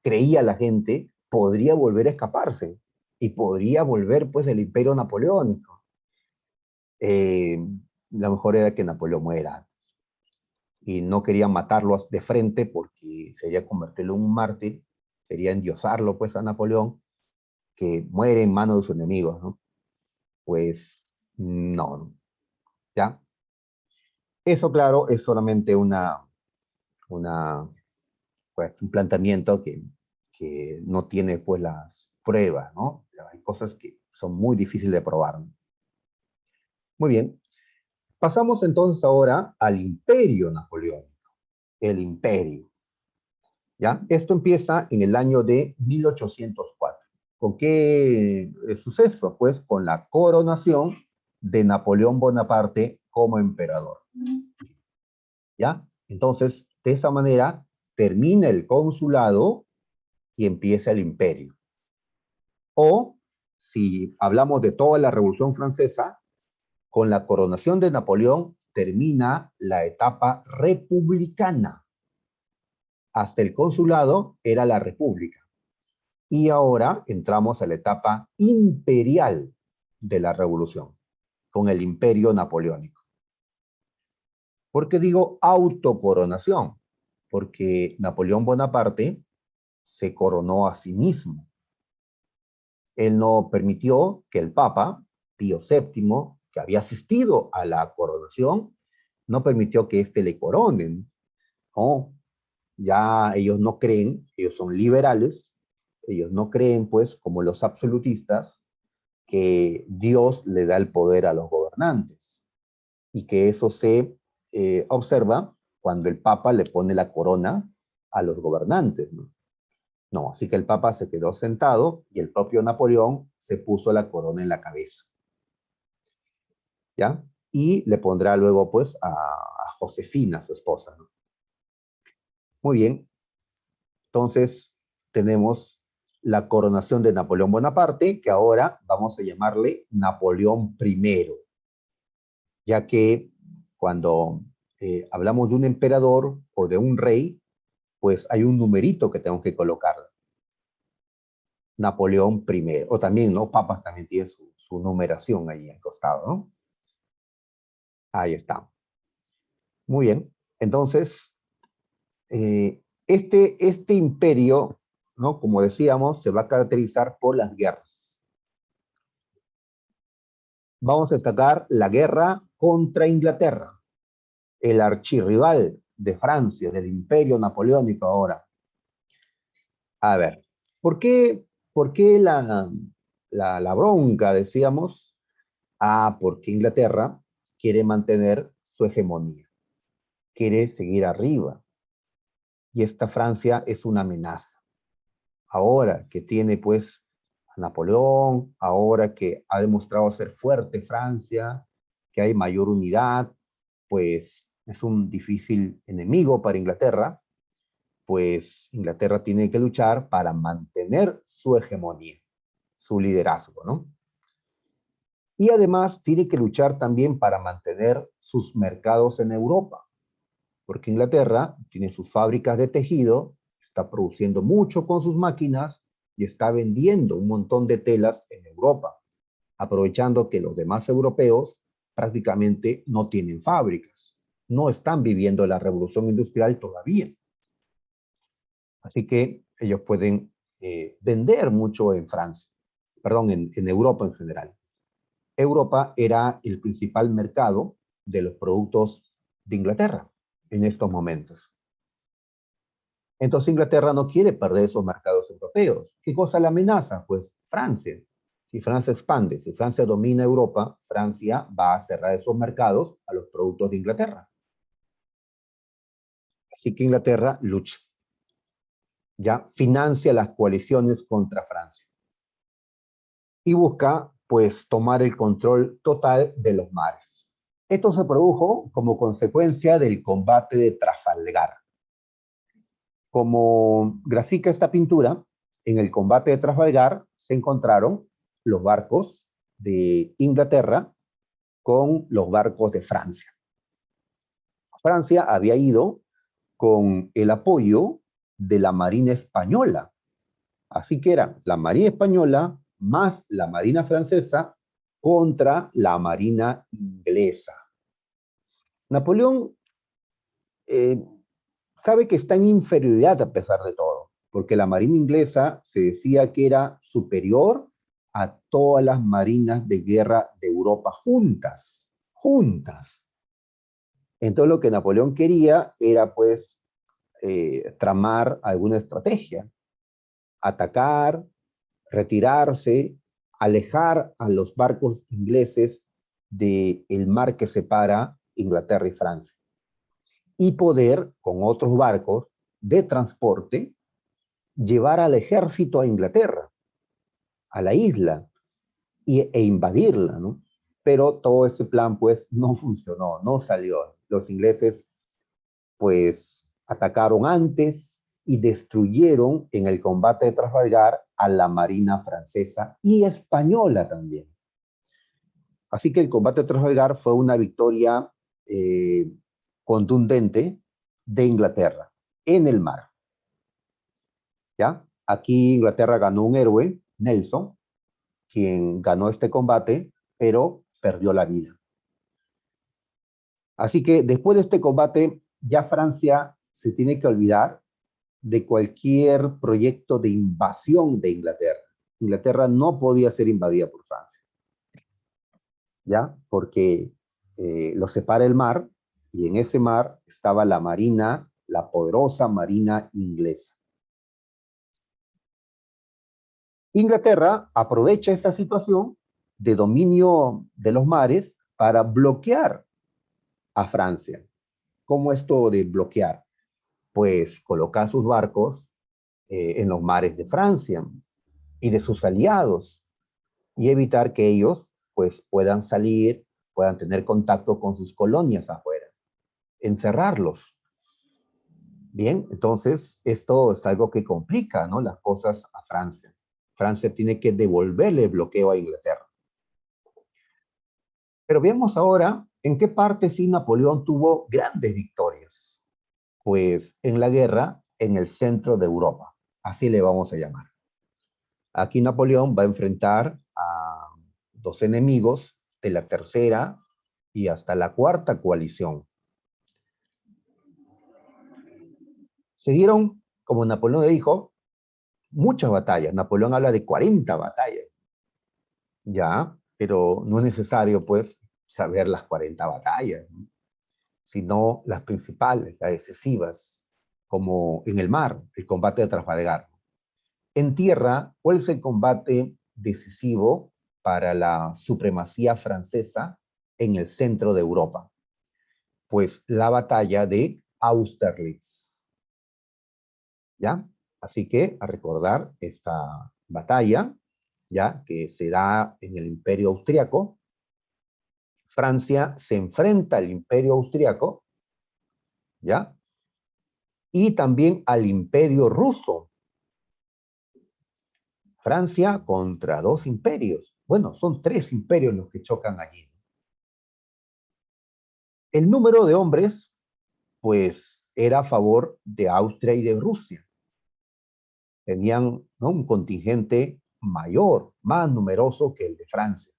creía la gente, podría volver a escaparse y podría volver pues el imperio napoleónico. Lo mejor era que Napoleón muera y no querían matarlo de frente porque sería convertirlo en un mártir, sería endiosarlo pues a Napoleón, que muere en manos de sus enemigos, ¿no? Pues no, ¿ya? Eso, claro, es solamente una pues, un planteamiento que no tiene pues las pruebas, ¿no? Hay cosas que son muy difíciles de probar, ¿no? Muy bien. Pasamos entonces ahora al imperio napoleónico. El imperio. ¿Ya? Esto empieza en el año de 1804. ¿Con qué suceso? Pues con la coronación de Napoleón Bonaparte como emperador. ¿Ya? Entonces, de esa manera, termina el consulado y empieza el imperio. O, si hablamos de toda la Revolución Francesa, con la coronación de Napoleón termina la etapa republicana. Hasta el consulado era la república. Y ahora entramos a la etapa imperial de la revolución, con el imperio napoleónico. ¿Por qué digo autocoronación? Porque Napoleón Bonaparte se coronó a sí mismo. Él no permitió que el Papa, Pío VII, que había asistido a la coronación, no permitió que éste le coronen. No, ya ellos no creen, ellos son liberales, ellos no creen, pues, como los absolutistas, que Dios le da el poder a los gobernantes y que eso se observa cuando el Papa le pone la corona a los gobernantes, ¿no? No, así que el Papa se quedó sentado y el propio Napoleón se puso la corona en la cabeza, ¿ya? Y le pondrá luego, pues, a Josefina, su esposa, ¿no? Muy bien, entonces tenemos la coronación de Napoleón Bonaparte, que ahora vamos a llamarle Napoleón I, ya que Cuando hablamos de un emperador o de un rey, pues hay un numerito que tengo que colocar. Napoleón I, o también, ¿no? Papas también tienen su numeración ahí al costado, ¿no? Ahí está. Muy bien. Entonces, este imperio, ¿no? Como decíamos, se va a caracterizar por las guerras. Vamos a destacar la guerra contra Inglaterra, el archirrival de Francia, del imperio napoleónico ahora. A ver, por qué la bronca, decíamos? Porque Inglaterra quiere mantener su hegemonía, quiere seguir arriba. Y esta Francia es una amenaza. Ahora que tiene pues a Napoleón, ahora que ha demostrado ser fuerte Francia, que hay mayor unidad, pues es un difícil enemigo para Inglaterra, pues Inglaterra tiene que luchar para mantener su hegemonía, su liderazgo, ¿no? Y además tiene que luchar también para mantener sus mercados en Europa, porque Inglaterra tiene sus fábricas de tejido, está produciendo mucho con sus máquinas y está vendiendo un montón de telas en Europa, aprovechando que los demás europeos prácticamente no tienen fábricas, no están viviendo la revolución industrial todavía. Así que ellos pueden vender mucho en Francia, perdón, en Europa en general. Europa era el principal mercado de los productos de Inglaterra en estos momentos. Entonces Inglaterra no quiere perder esos mercados europeos. ¿Qué cosa la amenaza? Pues Francia. Si Francia expande, si Francia domina Europa, Francia va a cerrar esos mercados a los productos de Inglaterra. Así que Inglaterra lucha. Ya financia las coaliciones contra Francia. Y busca, pues, tomar el control total de los mares. Esto se produjo como consecuencia del combate de Trafalgar. Como grafica esta pintura, en el combate de Trafalgar se encontraron los barcos de Inglaterra con los barcos de Francia. Francia había ido con el apoyo de la Marina Española. Así que era la Marina Española más la Marina Francesa contra la Marina Inglesa. Napoleón eh, sabe que está en inferioridad a pesar de todo, porque la Marina Inglesa se decía que era superior a todas las marinas de guerra de Europa juntas, juntas. Entonces lo que Napoleón quería era pues tramar alguna estrategia, atacar, retirarse, alejar a los barcos ingleses del mar que separa Inglaterra y Francia y poder, con otros barcos de transporte, llevar al ejército a Inglaterra, a la isla, e invadirla, ¿no? Pero todo ese plan, pues, no funcionó, no salió. Los ingleses, pues, atacaron antes y destruyeron en el combate de Trafalgar a la marina francesa y española también. Así que el combate de Trafalgar fue una victoria contundente de Inglaterra en el mar. ¿Ya? Aquí Inglaterra ganó un héroe, Nelson, quien ganó este combate, pero perdió la vida. Así que después de este combate, ya Francia se tiene que olvidar de cualquier proyecto de invasión de Inglaterra. Inglaterra no podía ser invadida por Francia, ¿ya? Porque lo separa el mar y en ese mar estaba la marina, la poderosa marina inglesa. Inglaterra aprovecha esta situación de dominio de los mares para bloquear a Francia. ¿Cómo esto de bloquear? Pues colocar sus barcos en los mares de Francia y de sus aliados y evitar que ellos pues puedan salir, puedan tener contacto con sus colonias afuera, encerrarlos. Bien, entonces esto es algo que complica, ¿no?, las cosas a Francia. Francia tiene que devolverle el bloqueo a Inglaterra. Pero veamos ahora ¿En qué parte sí Napoleón tuvo grandes victorias? Pues en la guerra en el centro de Europa, así le vamos a llamar. Aquí Napoleón va a enfrentar a dos enemigos de la tercera y hasta la cuarta coalición. Se dieron, como Napoleón le dijo, muchas batallas. Napoleón habla de 40 batallas, ya, pero no es necesario, pues, saber las 40 batallas, ¿no? Sino las principales, las decisivas, como en el mar, el combate de Trafalgar. En tierra, ¿cuál es el combate decisivo para la supremacía francesa en el centro de Europa? Pues la batalla de Austerlitz, ¿ya? Así que a recordar esta batalla, ¿ya? Que se da en el Imperio Austriaco. Francia se enfrenta al Imperio Austriaco, ¿ya? Y también al Imperio Ruso. Francia contra dos imperios. Bueno, son tres imperios los que chocan allí. El número de hombres, pues, era a favor de Austria y de Rusia. Tenían, ¿no?, un contingente mayor, más numeroso que el de Francia.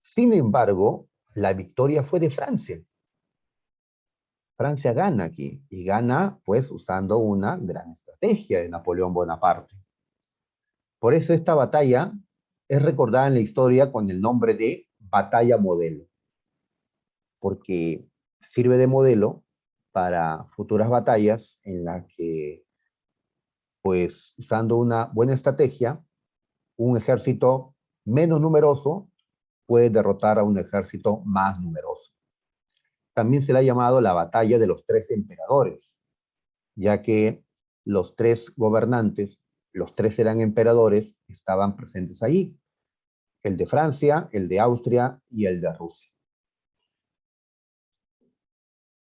Sin embargo, la victoria fue de Francia. Francia gana aquí y gana, pues, usando una gran estrategia de Napoleón Bonaparte. Por eso esta batalla es recordada en la historia con el nombre de Batalla Modelo, porque sirve de modelo para futuras batallas en las que, pues, usando una buena estrategia, un ejército menos numeroso puede derrotar a un ejército más numeroso. También se le ha llamado la batalla de los tres emperadores, ya que los tres gobernantes, los tres eran emperadores, estaban presentes ahí: el de Francia, el de Austria y el de Rusia.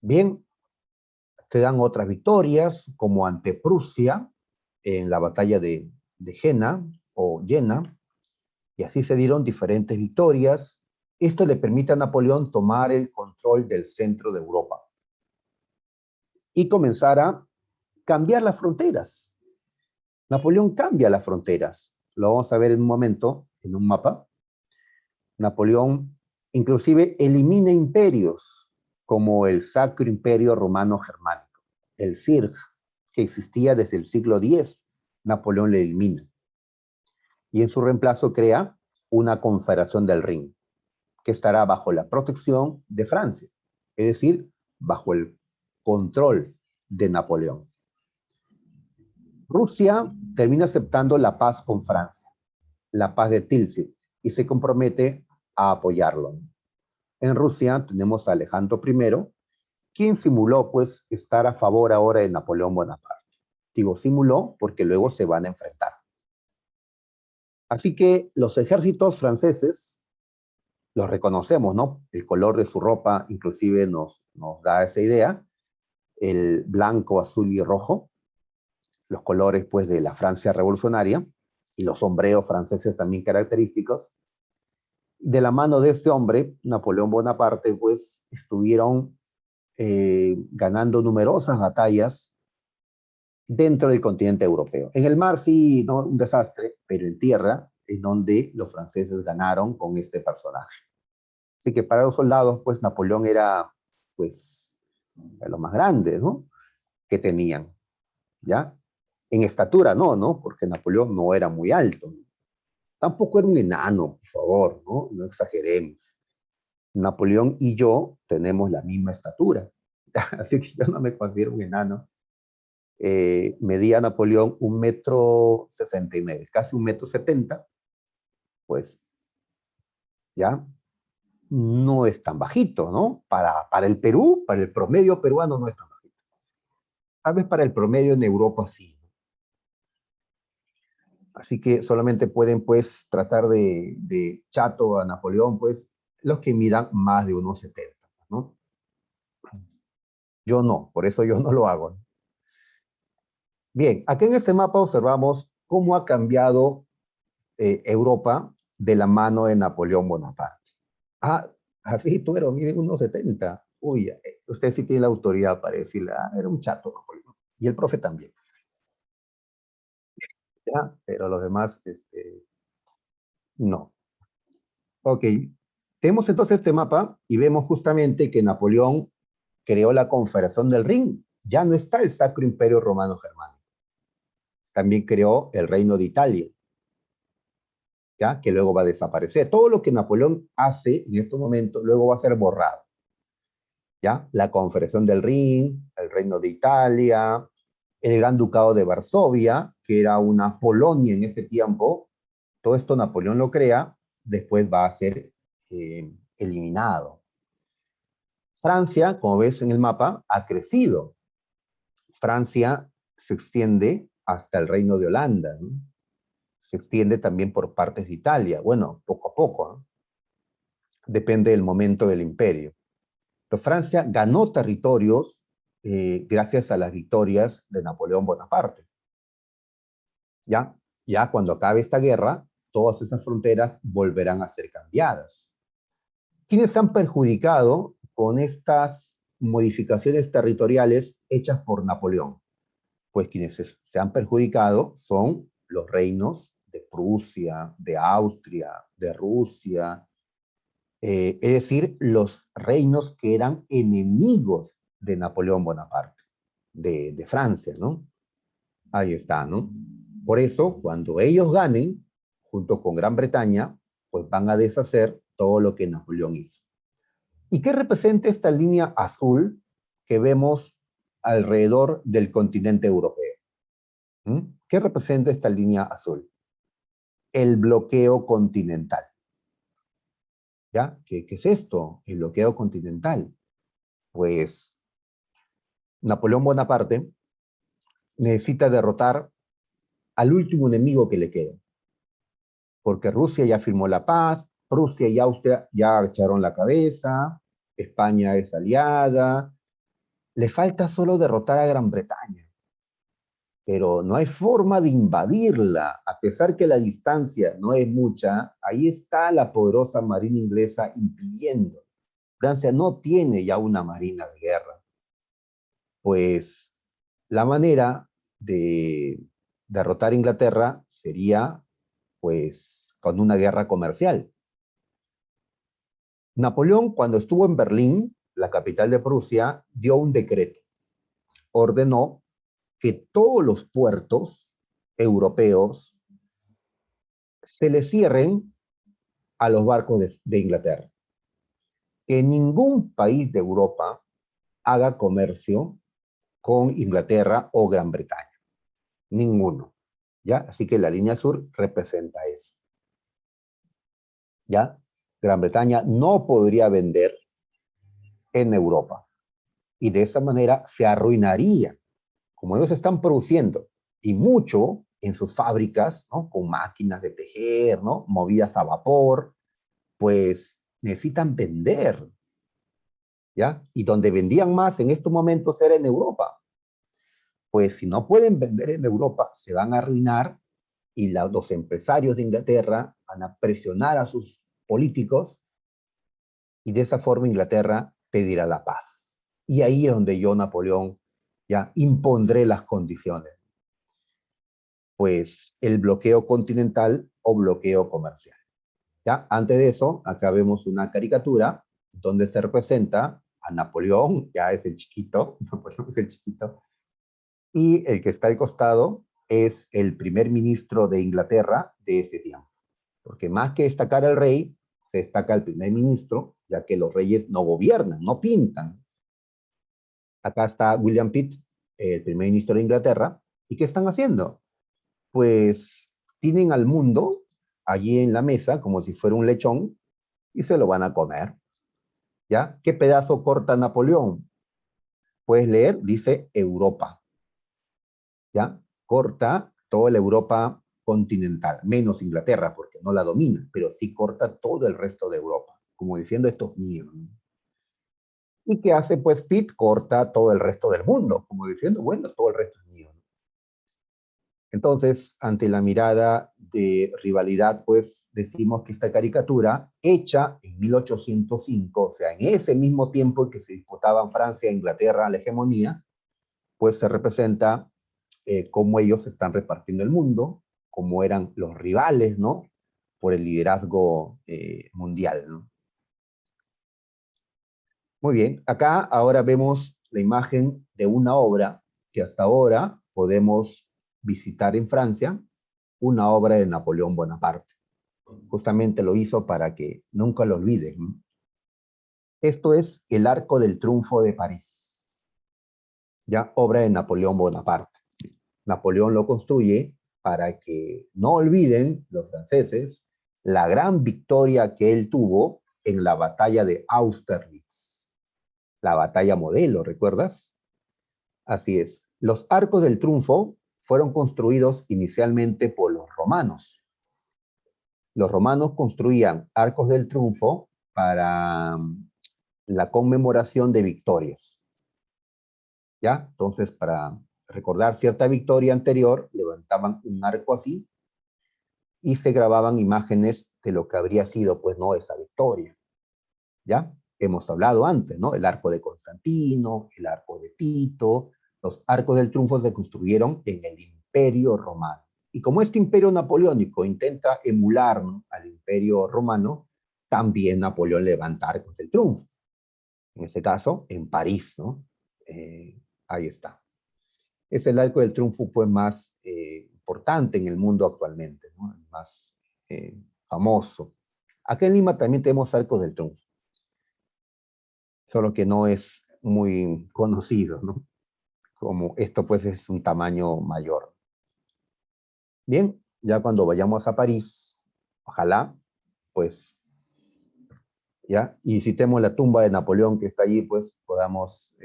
Bien, se dan otras victorias, como ante Prusia, en la batalla de Jena o Jena, y así se dieron diferentes victorias. Esto le permite a Napoleón tomar el control del centro de Europa y comenzar a cambiar las fronteras. Napoleón cambia las fronteras. Lo vamos a ver en un momento, en un mapa. Napoleón inclusive elimina imperios, como el Sacro Imperio Romano Germánico, el CIRG, que existía desde el siglo X. Napoleón le elimina. Y en su reemplazo crea una Confederación del Rin, que estará bajo la protección de Francia, es decir, bajo el control de Napoleón. Rusia termina aceptando la paz con Francia, la paz de Tilsit, y se compromete a apoyarlo. En Rusia tenemos a Alejandro I, quien simuló, pues, estar a favor ahora de Napoleón Bonaparte. Digo simuló porque luego se van a enfrentar. Así que los ejércitos franceses los reconocemos, ¿no? El color de su ropa inclusive nos da esa idea: el blanco, azul y rojo, los colores, pues, de la Francia revolucionaria, y los sombreros franceses también característicos. De la mano de este hombre, Napoleón Bonaparte, pues, estuvieron ganando numerosas batallas dentro del continente europeo. En el mar sí, no, un desastre, pero en tierra es donde los franceses ganaron con este personaje. Así que para los soldados, pues, Napoleón era, pues, lo más grande, ¿no?, que tenían, ¿ya? En estatura no, porque Napoleón no era muy alto. Tampoco era un enano, por favor, ¿no? No exageremos. Napoleón y yo tenemos la misma estatura, así que yo no me considero un enano. Medía Napoleón 1,69 m, casi 1,70 m, pues, ya no es tan bajito, ¿no? Para el Perú, para el promedio peruano no es tan bajito. Tal vez para el promedio en Europa sí. Así que solamente pueden, pues, tratar de chato a Napoleón, pues, los que midan más de 1,70 m, ¿no? Yo no, por eso yo no lo hago, ¿no? Bien, aquí en este mapa observamos cómo ha cambiado Europa de la mano de Napoleón Bonaparte. así tuero, mide 1,70. Uy, usted sí tiene la autoridad para decirle, ah, era un chato Napoleón. Y el profe también, ¿ya? Pero los demás, no. Ok, tenemos entonces este mapa y vemos justamente que Napoleón creó la Confederación del Rin. Ya no está el Sacro Imperio Romano Germánico. También creó el Reino de Italia, ¿ya? Que luego va a desaparecer. Todo lo que Napoleón hace en estos momentos luego va a ser borrado, ¿ya? La Confederación del Rin, el Reino de Italia, el Gran Ducado de Varsovia, que era una Polonia en ese tiempo. Todo esto Napoleón lo crea, después va a ser eliminado. Francia, como ves en el mapa, ha crecido. Francia se extiende hasta el Reino de Holanda, ¿no? Se extiende también por partes de Italia. Bueno, poco a poco, ¿no? Depende del momento del imperio. Pero Francia ganó territorios gracias a las victorias de Napoleón Bonaparte. ¿Ya? Ya cuando acabe esta guerra, todas esas fronteras volverán a ser cambiadas. ¿Quiénes se han perjudicado con estas modificaciones territoriales hechas por Napoleón? Pues quienes se han perjudicado son los reinos de Prusia, de Austria, de Rusia, es decir, los reinos que eran enemigos de Napoleón Bonaparte, de Francia, ¿no? Ahí está, ¿no? Por eso, cuando ellos ganen, junto con Gran Bretaña, pues van a deshacer todo lo que Napoleón hizo. ¿Y qué representa esta línea azul que vemos alrededor del continente europeo? ¿Mm? ¿Qué representa esta línea azul? El bloqueo continental. ¿Ya? ¿Qué es esto? El bloqueo continental. Pues Napoleón Bonaparte necesita derrotar al último enemigo que le queda, porque Rusia ya firmó la paz, Prusia y Austria ya echaron la cabeza, España es aliada, le falta solo derrotar a Gran Bretaña, pero no hay forma de invadirla, a pesar que la distancia no es mucha, ahí está la poderosa marina inglesa impidiendo. Francia no tiene ya una marina de guerra, pues la manera de derrotar a Inglaterra sería pues con una guerra comercial. Napoleón, cuando estuvo en Berlín, la capital de Prusia, dio un decreto. Ordenó que todos los puertos europeos se le cierren a los barcos de Inglaterra. Que ningún país de Europa haga comercio con Inglaterra o Gran Bretaña. Ninguno. ¿Ya? Así que la línea sur representa eso. ¿Ya? Gran Bretaña no podría vender en Europa. Y de esa manera se arruinaría. Como ellos están produciendo, y mucho en sus fábricas, ¿no? Con máquinas de tejer, ¿no? Movidas a vapor, pues necesitan vender, ¿ya? Y donde vendían más en estos momentos era en Europa. Pues si no pueden vender en Europa, se van a arruinar y los empresarios de Inglaterra van a presionar a sus políticos y de esa forma Inglaterra pedirá la paz. Y ahí es donde yo, Napoleón, ya impondré las condiciones. Pues el bloqueo continental o bloqueo comercial. ¿Ya? Antes de eso, acá vemos una caricatura donde se representa a Napoleón, ya es el chiquito, Napoleón es el chiquito, y el que está al costado es el primer ministro de Inglaterra de ese tiempo. Porque más que destacar al rey, se destaca al primer ministro, ya que los reyes no gobiernan, no pintan. Acá está William Pitt, el primer ministro de Inglaterra, ¿y qué están haciendo? Pues tienen al mundo allí en la mesa como si fuera un lechón y se lo van a comer. ¿Ya? ¿Qué pedazo corta Napoleón? Puedes leer, dice Europa. ¿Ya? Corta toda la Europa continental, menos Inglaterra, porque no la domina, pero sí corta todo el resto de Europa, como diciendo esto es mío. ¿Y qué hace? Pues Pitt corta todo el resto del mundo, como diciendo, bueno, todo el resto es mío. Entonces, ante la mirada de rivalidad, pues decimos que esta caricatura, hecha en 1805, o sea, en ese mismo tiempo en que se disputaban Francia e Inglaterra la hegemonía, pues se representa cómo ellos están repartiendo el mundo, cómo eran los rivales, ¿no? Por el liderazgo mundial, ¿no? Muy bien, acá ahora vemos la imagen de una obra que hasta ahora podemos visitar en Francia, una obra de Napoleón Bonaparte. Justamente lo hizo para que nunca lo olviden, ¿no? Esto es el Arco del Triunfo de París, ya obra de Napoleón Bonaparte. Napoleón lo construye para que no olviden los franceses la gran victoria que él tuvo en la batalla de Austerlitz, la batalla modelo, ¿recuerdas? Así es. Los arcos del triunfo fueron construidos inicialmente por los romanos. Los romanos construían arcos del triunfo para la conmemoración de victorias. ¿Ya? Entonces, para recordar cierta victoria anterior, levantaban un arco así y se grababan imágenes de lo que habría sido, pues, no, esa victoria. ¿Ya? Hemos hablado antes, ¿no? El arco de Constantino, el arco de Tito, los arcos del triunfo se construyeron en el Imperio Romano. Y como este imperio napoleónico intenta emular, ¿no?, al imperio romano, también Napoleón levanta arcos del triunfo. En este caso, en París, ¿no? Ahí está. Es el arco del triunfo, pues, más importante en el mundo actualmente, ¿no? El más famoso. Acá en Lima también tenemos arcos del triunfo, solo que no es muy conocido, ¿no? Como esto, pues, es un tamaño mayor. Bien, ya cuando vayamos a París, ojalá, pues, ya, y visitemos la tumba de Napoleón que está allí, pues, podamos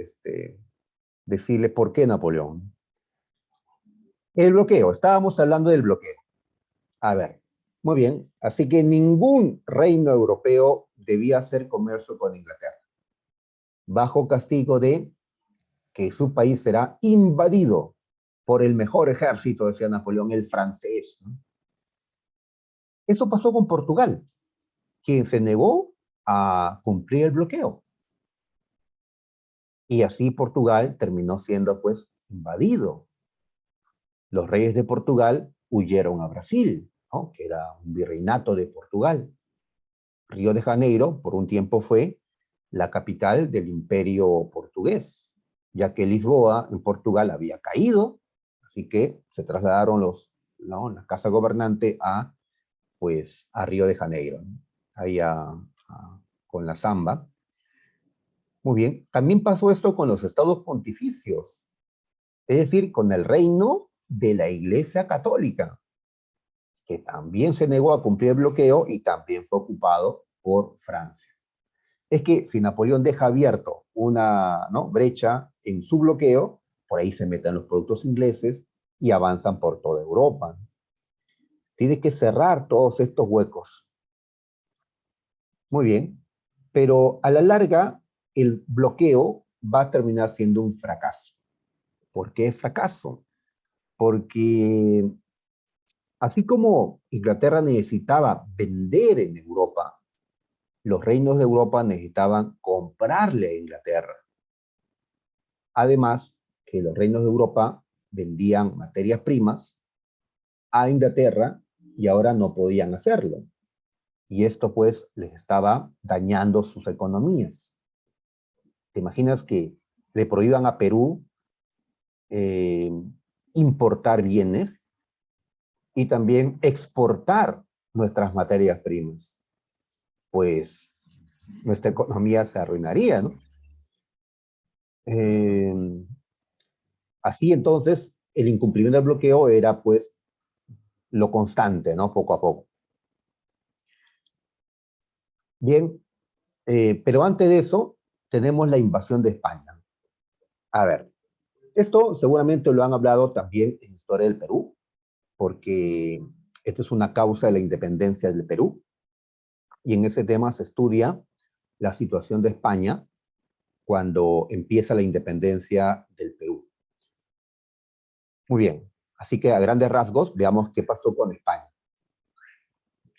decirle por qué Napoleón. El bloqueo, estábamos hablando del bloqueo. A ver, muy bien, así que ningún reino europeo debía hacer comercio con Inglaterra, bajo castigo de que su país será invadido por el mejor ejército, decía Napoleón, el francés, ¿no? Eso pasó con Portugal, quien se negó a cumplir el bloqueo. Y así Portugal terminó siendo, pues, invadido. Los reyes de Portugal huyeron a Brasil, ¿no?, que era un virreinato de Portugal. Río de Janeiro, por un tiempo, fue la capital del imperio portugués, ya que Lisboa, en Portugal, había caído, así que se trasladaron la casa gobernante pues, a Río de Janeiro, ¿no?, ahí con la Zamba. Muy bien, también pasó esto con los estados pontificios, es decir, con el reino de la Iglesia Católica, que también se negó a cumplir el bloqueo y también fue ocupado por Francia. Es que si Napoleón deja abierto una, ¿no?, brecha en su bloqueo, por ahí se meten los productos ingleses y avanzan por toda Europa. Tiene que cerrar todos estos huecos. Muy bien, pero a la larga el bloqueo va a terminar siendo un fracaso. ¿Por qué fracaso? Porque así como Inglaterra necesitaba vender en Europa, los reinos de Europa necesitaban comprarle a Inglaterra. Además, que los reinos de Europa vendían materias primas a Inglaterra y ahora no podían hacerlo. Y esto, pues, les estaba dañando sus economías. ¿Te imaginas que le prohíban a Perú eh, importar bienes y también exportar nuestras materias primas? Pues nuestra economía se arruinaría, ¿no? Eh, Así entonces, el incumplimiento del bloqueo era, pues, lo constante, ¿no? Poco a poco. Bien, pero antes de eso, tenemos la invasión de España. A ver, esto seguramente lo han hablado también en Historia del Perú, porque esto es una causa de la independencia del Perú, y en ese tema se estudia la situación de España cuando empieza la independencia del Perú. Muy bien, Así que a grandes rasgos, veamos qué pasó con España.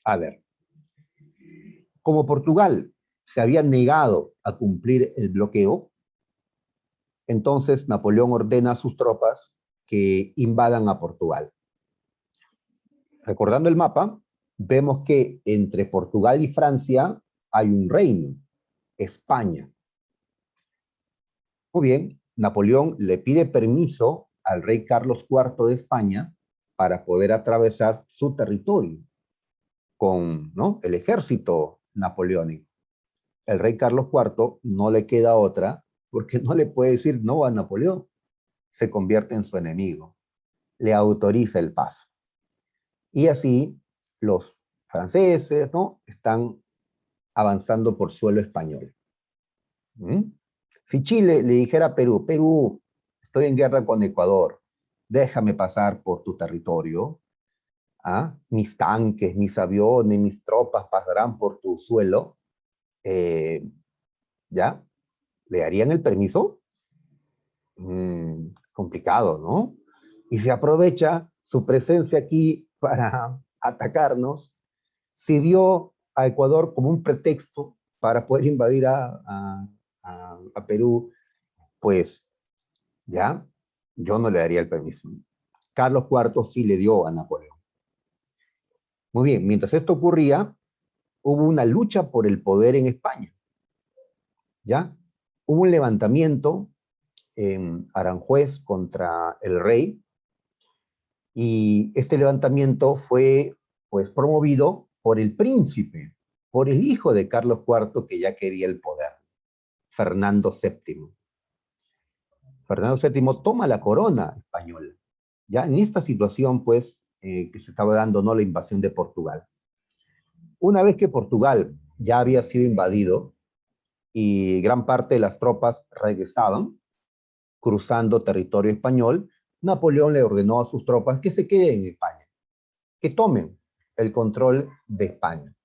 A ver, como Portugal se había negado a cumplir el bloqueo, entonces Napoleón ordena a sus tropas que invadan a Portugal. Recordando el mapa, vemos que entre Portugal y Francia hay un reino, España. Muy bien, Napoleón le pide permiso al rey Carlos IV de España para poder atravesar su territorio con, ¿no?, el ejército napoleónico. El rey Carlos IV no le queda otra porque no le puede decir no a Napoleón. Se convierte en su enemigo. Le autoriza el paso. Y así los franceses, ¿no?, están avanzando por suelo español. ¿Mm? Si Chile le dijera a Perú, Perú, estoy en guerra con Ecuador, déjame pasar por tu territorio, ¿ah?, mis tanques, mis aviones, mis tropas pasarán por tu suelo, ¿ya? ¿Le darían el permiso? Complicado, ¿no? Y se aprovecha su presencia aquí para atacarnos. Sirvió a Ecuador como un pretexto para poder invadir a Perú. Pues ya, yo no le daría el permiso. Carlos IV sí le dio a Napoleón. Muy bien, mientras esto ocurría, hubo una lucha por el poder en España. ¿Ya? Hubo un levantamiento en Aranjuez contra el rey, y este levantamiento fue, pues, promovido por el príncipe, por el hijo de Carlos IV, que ya quería el poder, Fernando VII. Fernando VII toma la corona española, ya en esta situación, pues, que se estaba dando, ¿no?, la invasión de Portugal. Una vez que Portugal ya había sido invadido y gran parte de las tropas regresaban, cruzando territorio español, Napoleón le ordenó a sus tropas que se queden en España, que tomen el control de España.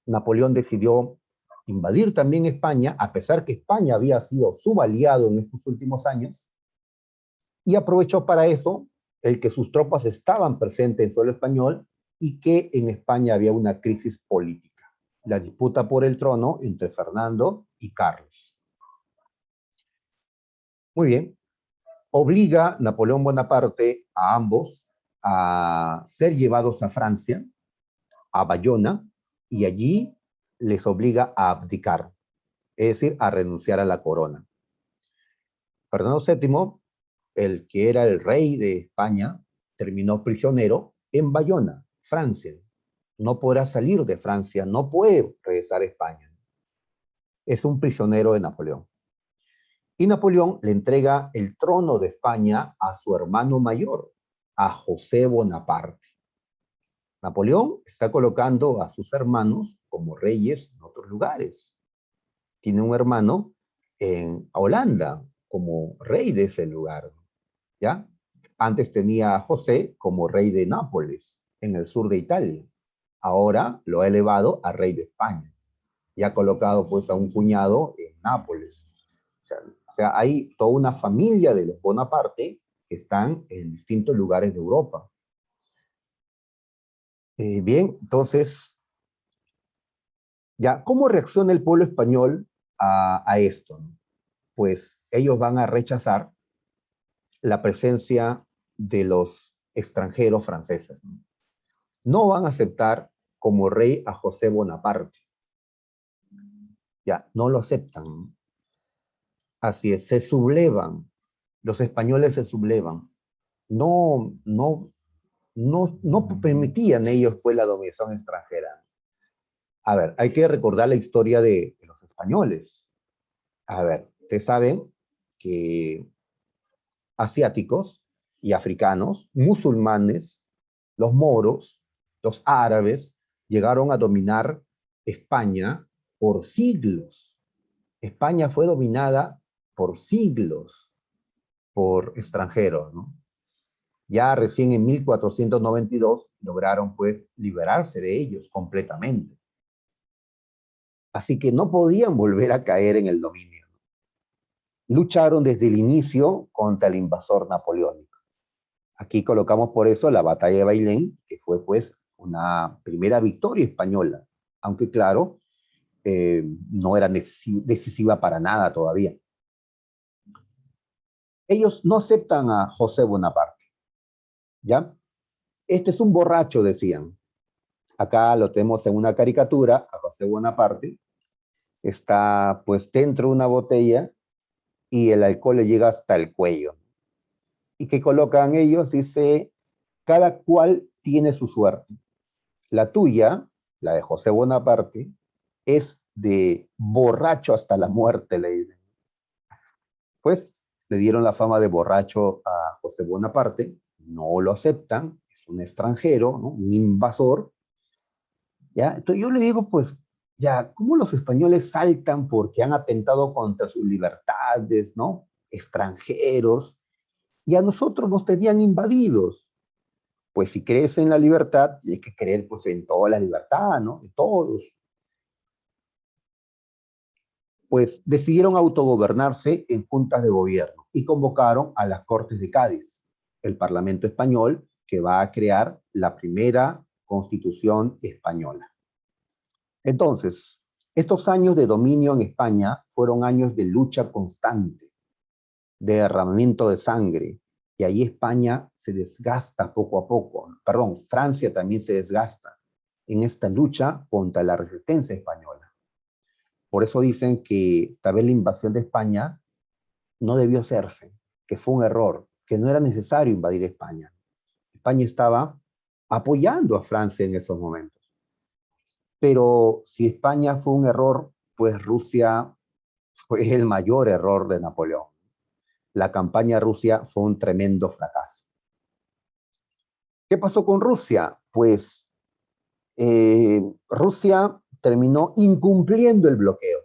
Napoleón decidió invadir también España, a pesar que España había sido su aliado en estos últimos años, y aprovechó para eso el que sus tropas estaban presentes en suelo español y que en España había una crisis política, la disputa por el trono entre Fernando y Carlos. Muy bien, obliga Napoleón Bonaparte a ambos a ser llevados a Francia, a Bayona, y allí les obliga a abdicar, es decir, a renunciar a la corona. Fernando VII, el que era el rey de España, terminó prisionero en Bayona, Francia. No podrá salir de Francia, no puede regresar a España. Es un prisionero de Napoleón. Y Napoleón le entrega el trono de España a su hermano mayor, a José Bonaparte. Napoleón está colocando a sus hermanos como reyes en otros lugares. Tiene un hermano en Holanda como rey de ese lugar, ¿ya? Antes tenía a José como rey de Nápoles, en el sur de Italia. Ahora lo ha elevado a rey de España. Y ha colocado, pues, a un cuñado en Nápoles. O sea, hay toda una familia de los Bonaparte que están en distintos lugares de Europa. Bien, entonces, ya, ¿cómo reacciona el pueblo español a esto? Pues ellos van a rechazar la presencia de los extranjeros franceses. No van a aceptar como rey a José Bonaparte. Ya, no lo aceptan. Así es, se sublevan. Los españoles se sublevan. No permitían ellos, pues, la dominación extranjera. A ver, hay que recordar la historia de los españoles. A ver, ustedes saben que asiáticos y africanos, musulmanes, los moros, los árabes, llegaron a dominar España por siglos. España fue dominada por siglos por extranjeros, ¿no? Ya recién en 1492 lograron, pues, liberarse de ellos completamente. Así que no podían volver a caer en el dominio. Lucharon desde el inicio contra el invasor napoleónico. Aquí colocamos por eso la batalla de Bailén, que fue pues una primera victoria española, aunque claro, no era decisiva para nada todavía. Ellos no aceptan a José Bonaparte, ¿ya? Este es un borracho, decían. Acá lo tenemos en una caricatura, a José Bonaparte, está pues dentro de una botella y el alcohol le llega hasta el cuello. ¿Y qué colocan ellos? Dice, cada cual tiene su suerte. La tuya, la de José Bonaparte, es de borracho hasta la muerte, le dicen. Pues le dieron la fama de borracho a José Bonaparte, no lo aceptan, es un extranjero, ¿no? Un invasor, ¿ya? Entonces yo le digo, pues, ya, ¿cómo los españoles saltan porque han atentado contra sus libertades, ¿no? Extranjeros, y a nosotros nos tenían invadidos. Pues si crees en la libertad, hay que creer pues en toda la libertad, ¿no? De todos. Pues decidieron autogobernarse en juntas de gobierno y convocaron a las Cortes de Cádiz, el Parlamento español, que va a crear la primera constitución española. Entonces, estos años de dominio en España fueron años de lucha constante, de derramamiento de sangre, y ahí España se desgasta poco a poco. Perdón, Francia también se desgasta en esta lucha contra la resistencia española. Por eso dicen que tal vez la invasión de España no debió hacerse, que fue un error, que no era necesario invadir España. España estaba apoyando a Francia en esos momentos. Pero si España fue un error, pues Rusia fue el mayor error de Napoleón. La campaña Rusia fue un tremendo fracaso. ¿Qué pasó con Rusia? Pues Rusia terminó incumpliendo el bloqueo.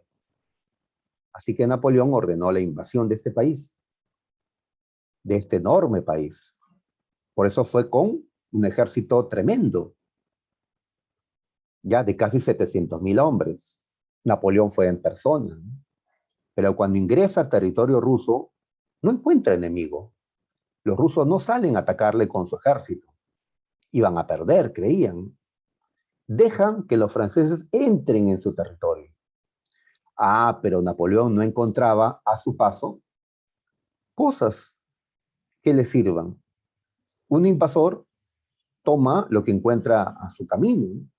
Así que Napoleón ordenó la invasión de este país, de este enorme país. Por eso fue con un ejército tremendo, ya de casi 700.000 hombres. Napoleón fue en persona, ¿no? Pero cuando ingresa al territorio ruso, no encuentra enemigo. Los rusos no salen a atacarle con su ejército. Iban a perder, creían. Dejan que los franceses entren en su territorio. Ah, pero Napoleón no encontraba a su paso cosas que le sirvan. Un invasor toma lo que encuentra a su camino, ¿no?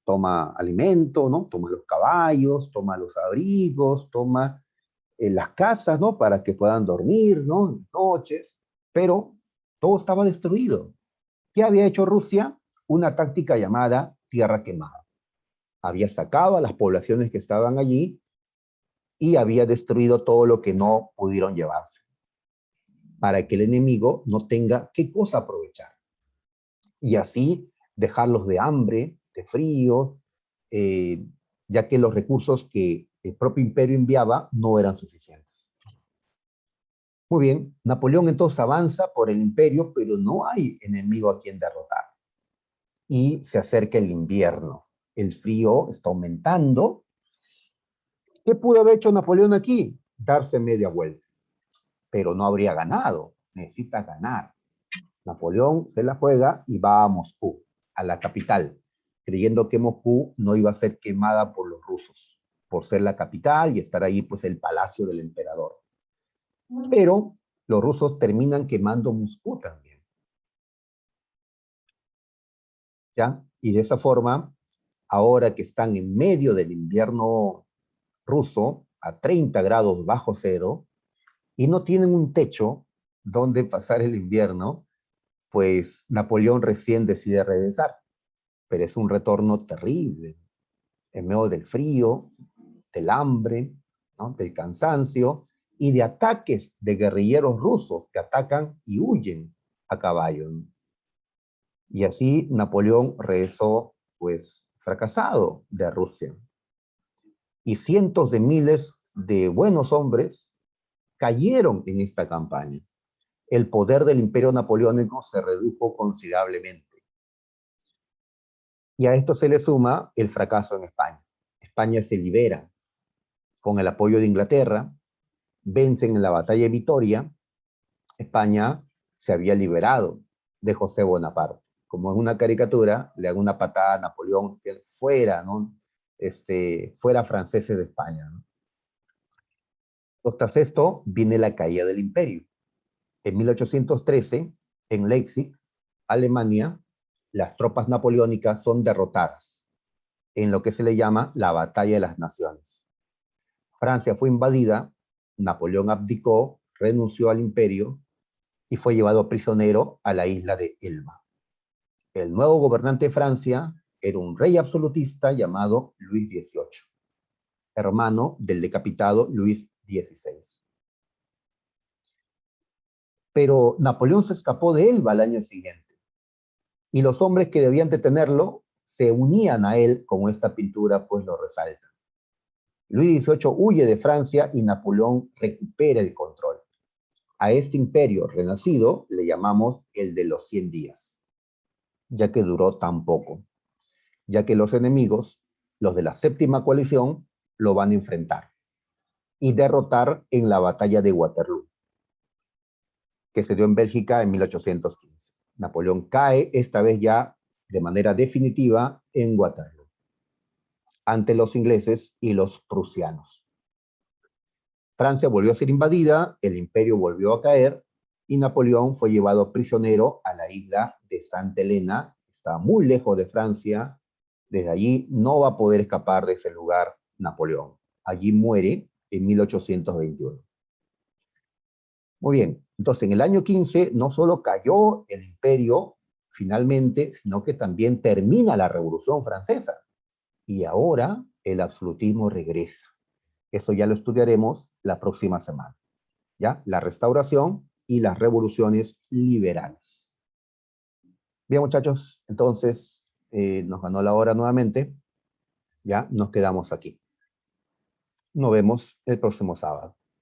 Toma alimento, ¿no? Toma los caballos, toma los abrigos, toma las casas, ¿no? Para que puedan dormir, ¿no? Noches, pero todo estaba destruido. ¿Qué había hecho Rusia? Una táctica llamada tierra quemada. Había sacado a las poblaciones que estaban allí y había destruido todo lo que no pudieron llevarse, para que el enemigo no tenga qué cosa aprovechar. Y así dejarlos de hambre, de frío, eh, ya que los recursos que el propio imperio enviaba no eran suficientes. Muy bien, Napoleón entonces avanza por el imperio, pero no hay enemigo a quien derrotar. Y se acerca el invierno. El frío está aumentando. ¿Qué pudo haber hecho Napoleón aquí? Darse media vuelta. Pero no habría ganado. Necesita ganar. Napoleón se la juega y va a Moscú, a la capital, creyendo que Moscú no iba a ser quemada por los rusos, por ser la capital y estar ahí pues el palacio del emperador. Pero los rusos terminan quemando Moscú también, ¿ya? Y de esa forma, ahora que están en medio del invierno ruso, a 30 grados bajo cero, y no tienen un techo donde pasar el invierno, pues Napoleón recién decide regresar, pero es un retorno terrible, en medio del frío, del hambre, ¿no? Del cansancio y de ataques de guerrilleros rusos que atacan y huyen a caballo, ¿no? Y así Napoleón regresó, pues, fracasado de Rusia. Y cientos de miles de buenos hombres cayeron en esta campaña. El poder del imperio napoleónico se redujo considerablemente. Y a esto se le suma el fracaso en España. España se libera con el apoyo de Inglaterra, vencen en la batalla de Vitoria, España se había liberado de José Bonaparte. Como en una caricatura, le hago una patada a Napoleón, que fuera, ¿no? Fuera franceses de España, ¿no? Pues tras esto viene la caída del imperio. En 1813, en Leipzig, Alemania, las tropas napoleónicas son derrotadas en lo que se le llama la Batalla de las Naciones. Francia fue invadida, Napoleón abdicó, renunció al imperio y fue llevado prisionero a la isla de Elba. El nuevo gobernante de Francia era un rey absolutista llamado Luis XVIII, hermano del decapitado Luis XVI. Pero Napoleón se escapó de Elba al año siguiente, y los hombres que debían detenerlo se unían a él, como esta pintura pues lo resalta. Luis XVIII huye de Francia y Napoleón recupera el control. A este imperio renacido le llamamos el de los 100 días, ya que duró tan poco, ya que los enemigos, los de la séptima coalición, lo van a enfrentar y derrotar en la batalla de Waterloo, que se dio en Bélgica en 1815. Napoleón cae esta vez ya de manera definitiva en Waterloo, ante los ingleses y los prusianos. Francia volvió a ser invadida, el imperio volvió a caer y Napoleón fue llevado prisionero a la isla de Santa Elena. Está muy lejos de Francia. Desde allí no va a poder escapar de ese lugar Napoleón. Allí muere en 1821. Muy bien, entonces en el año 15 no solo cayó el imperio finalmente, sino que también termina la Revolución Francesa. Y ahora el absolutismo regresa. Eso ya lo estudiaremos la próxima semana. ¿Ya? La restauración y las revoluciones liberales. Bien, muchachos, entonces nos ganó la hora nuevamente. Ya nos quedamos aquí. Nos vemos el próximo sábado.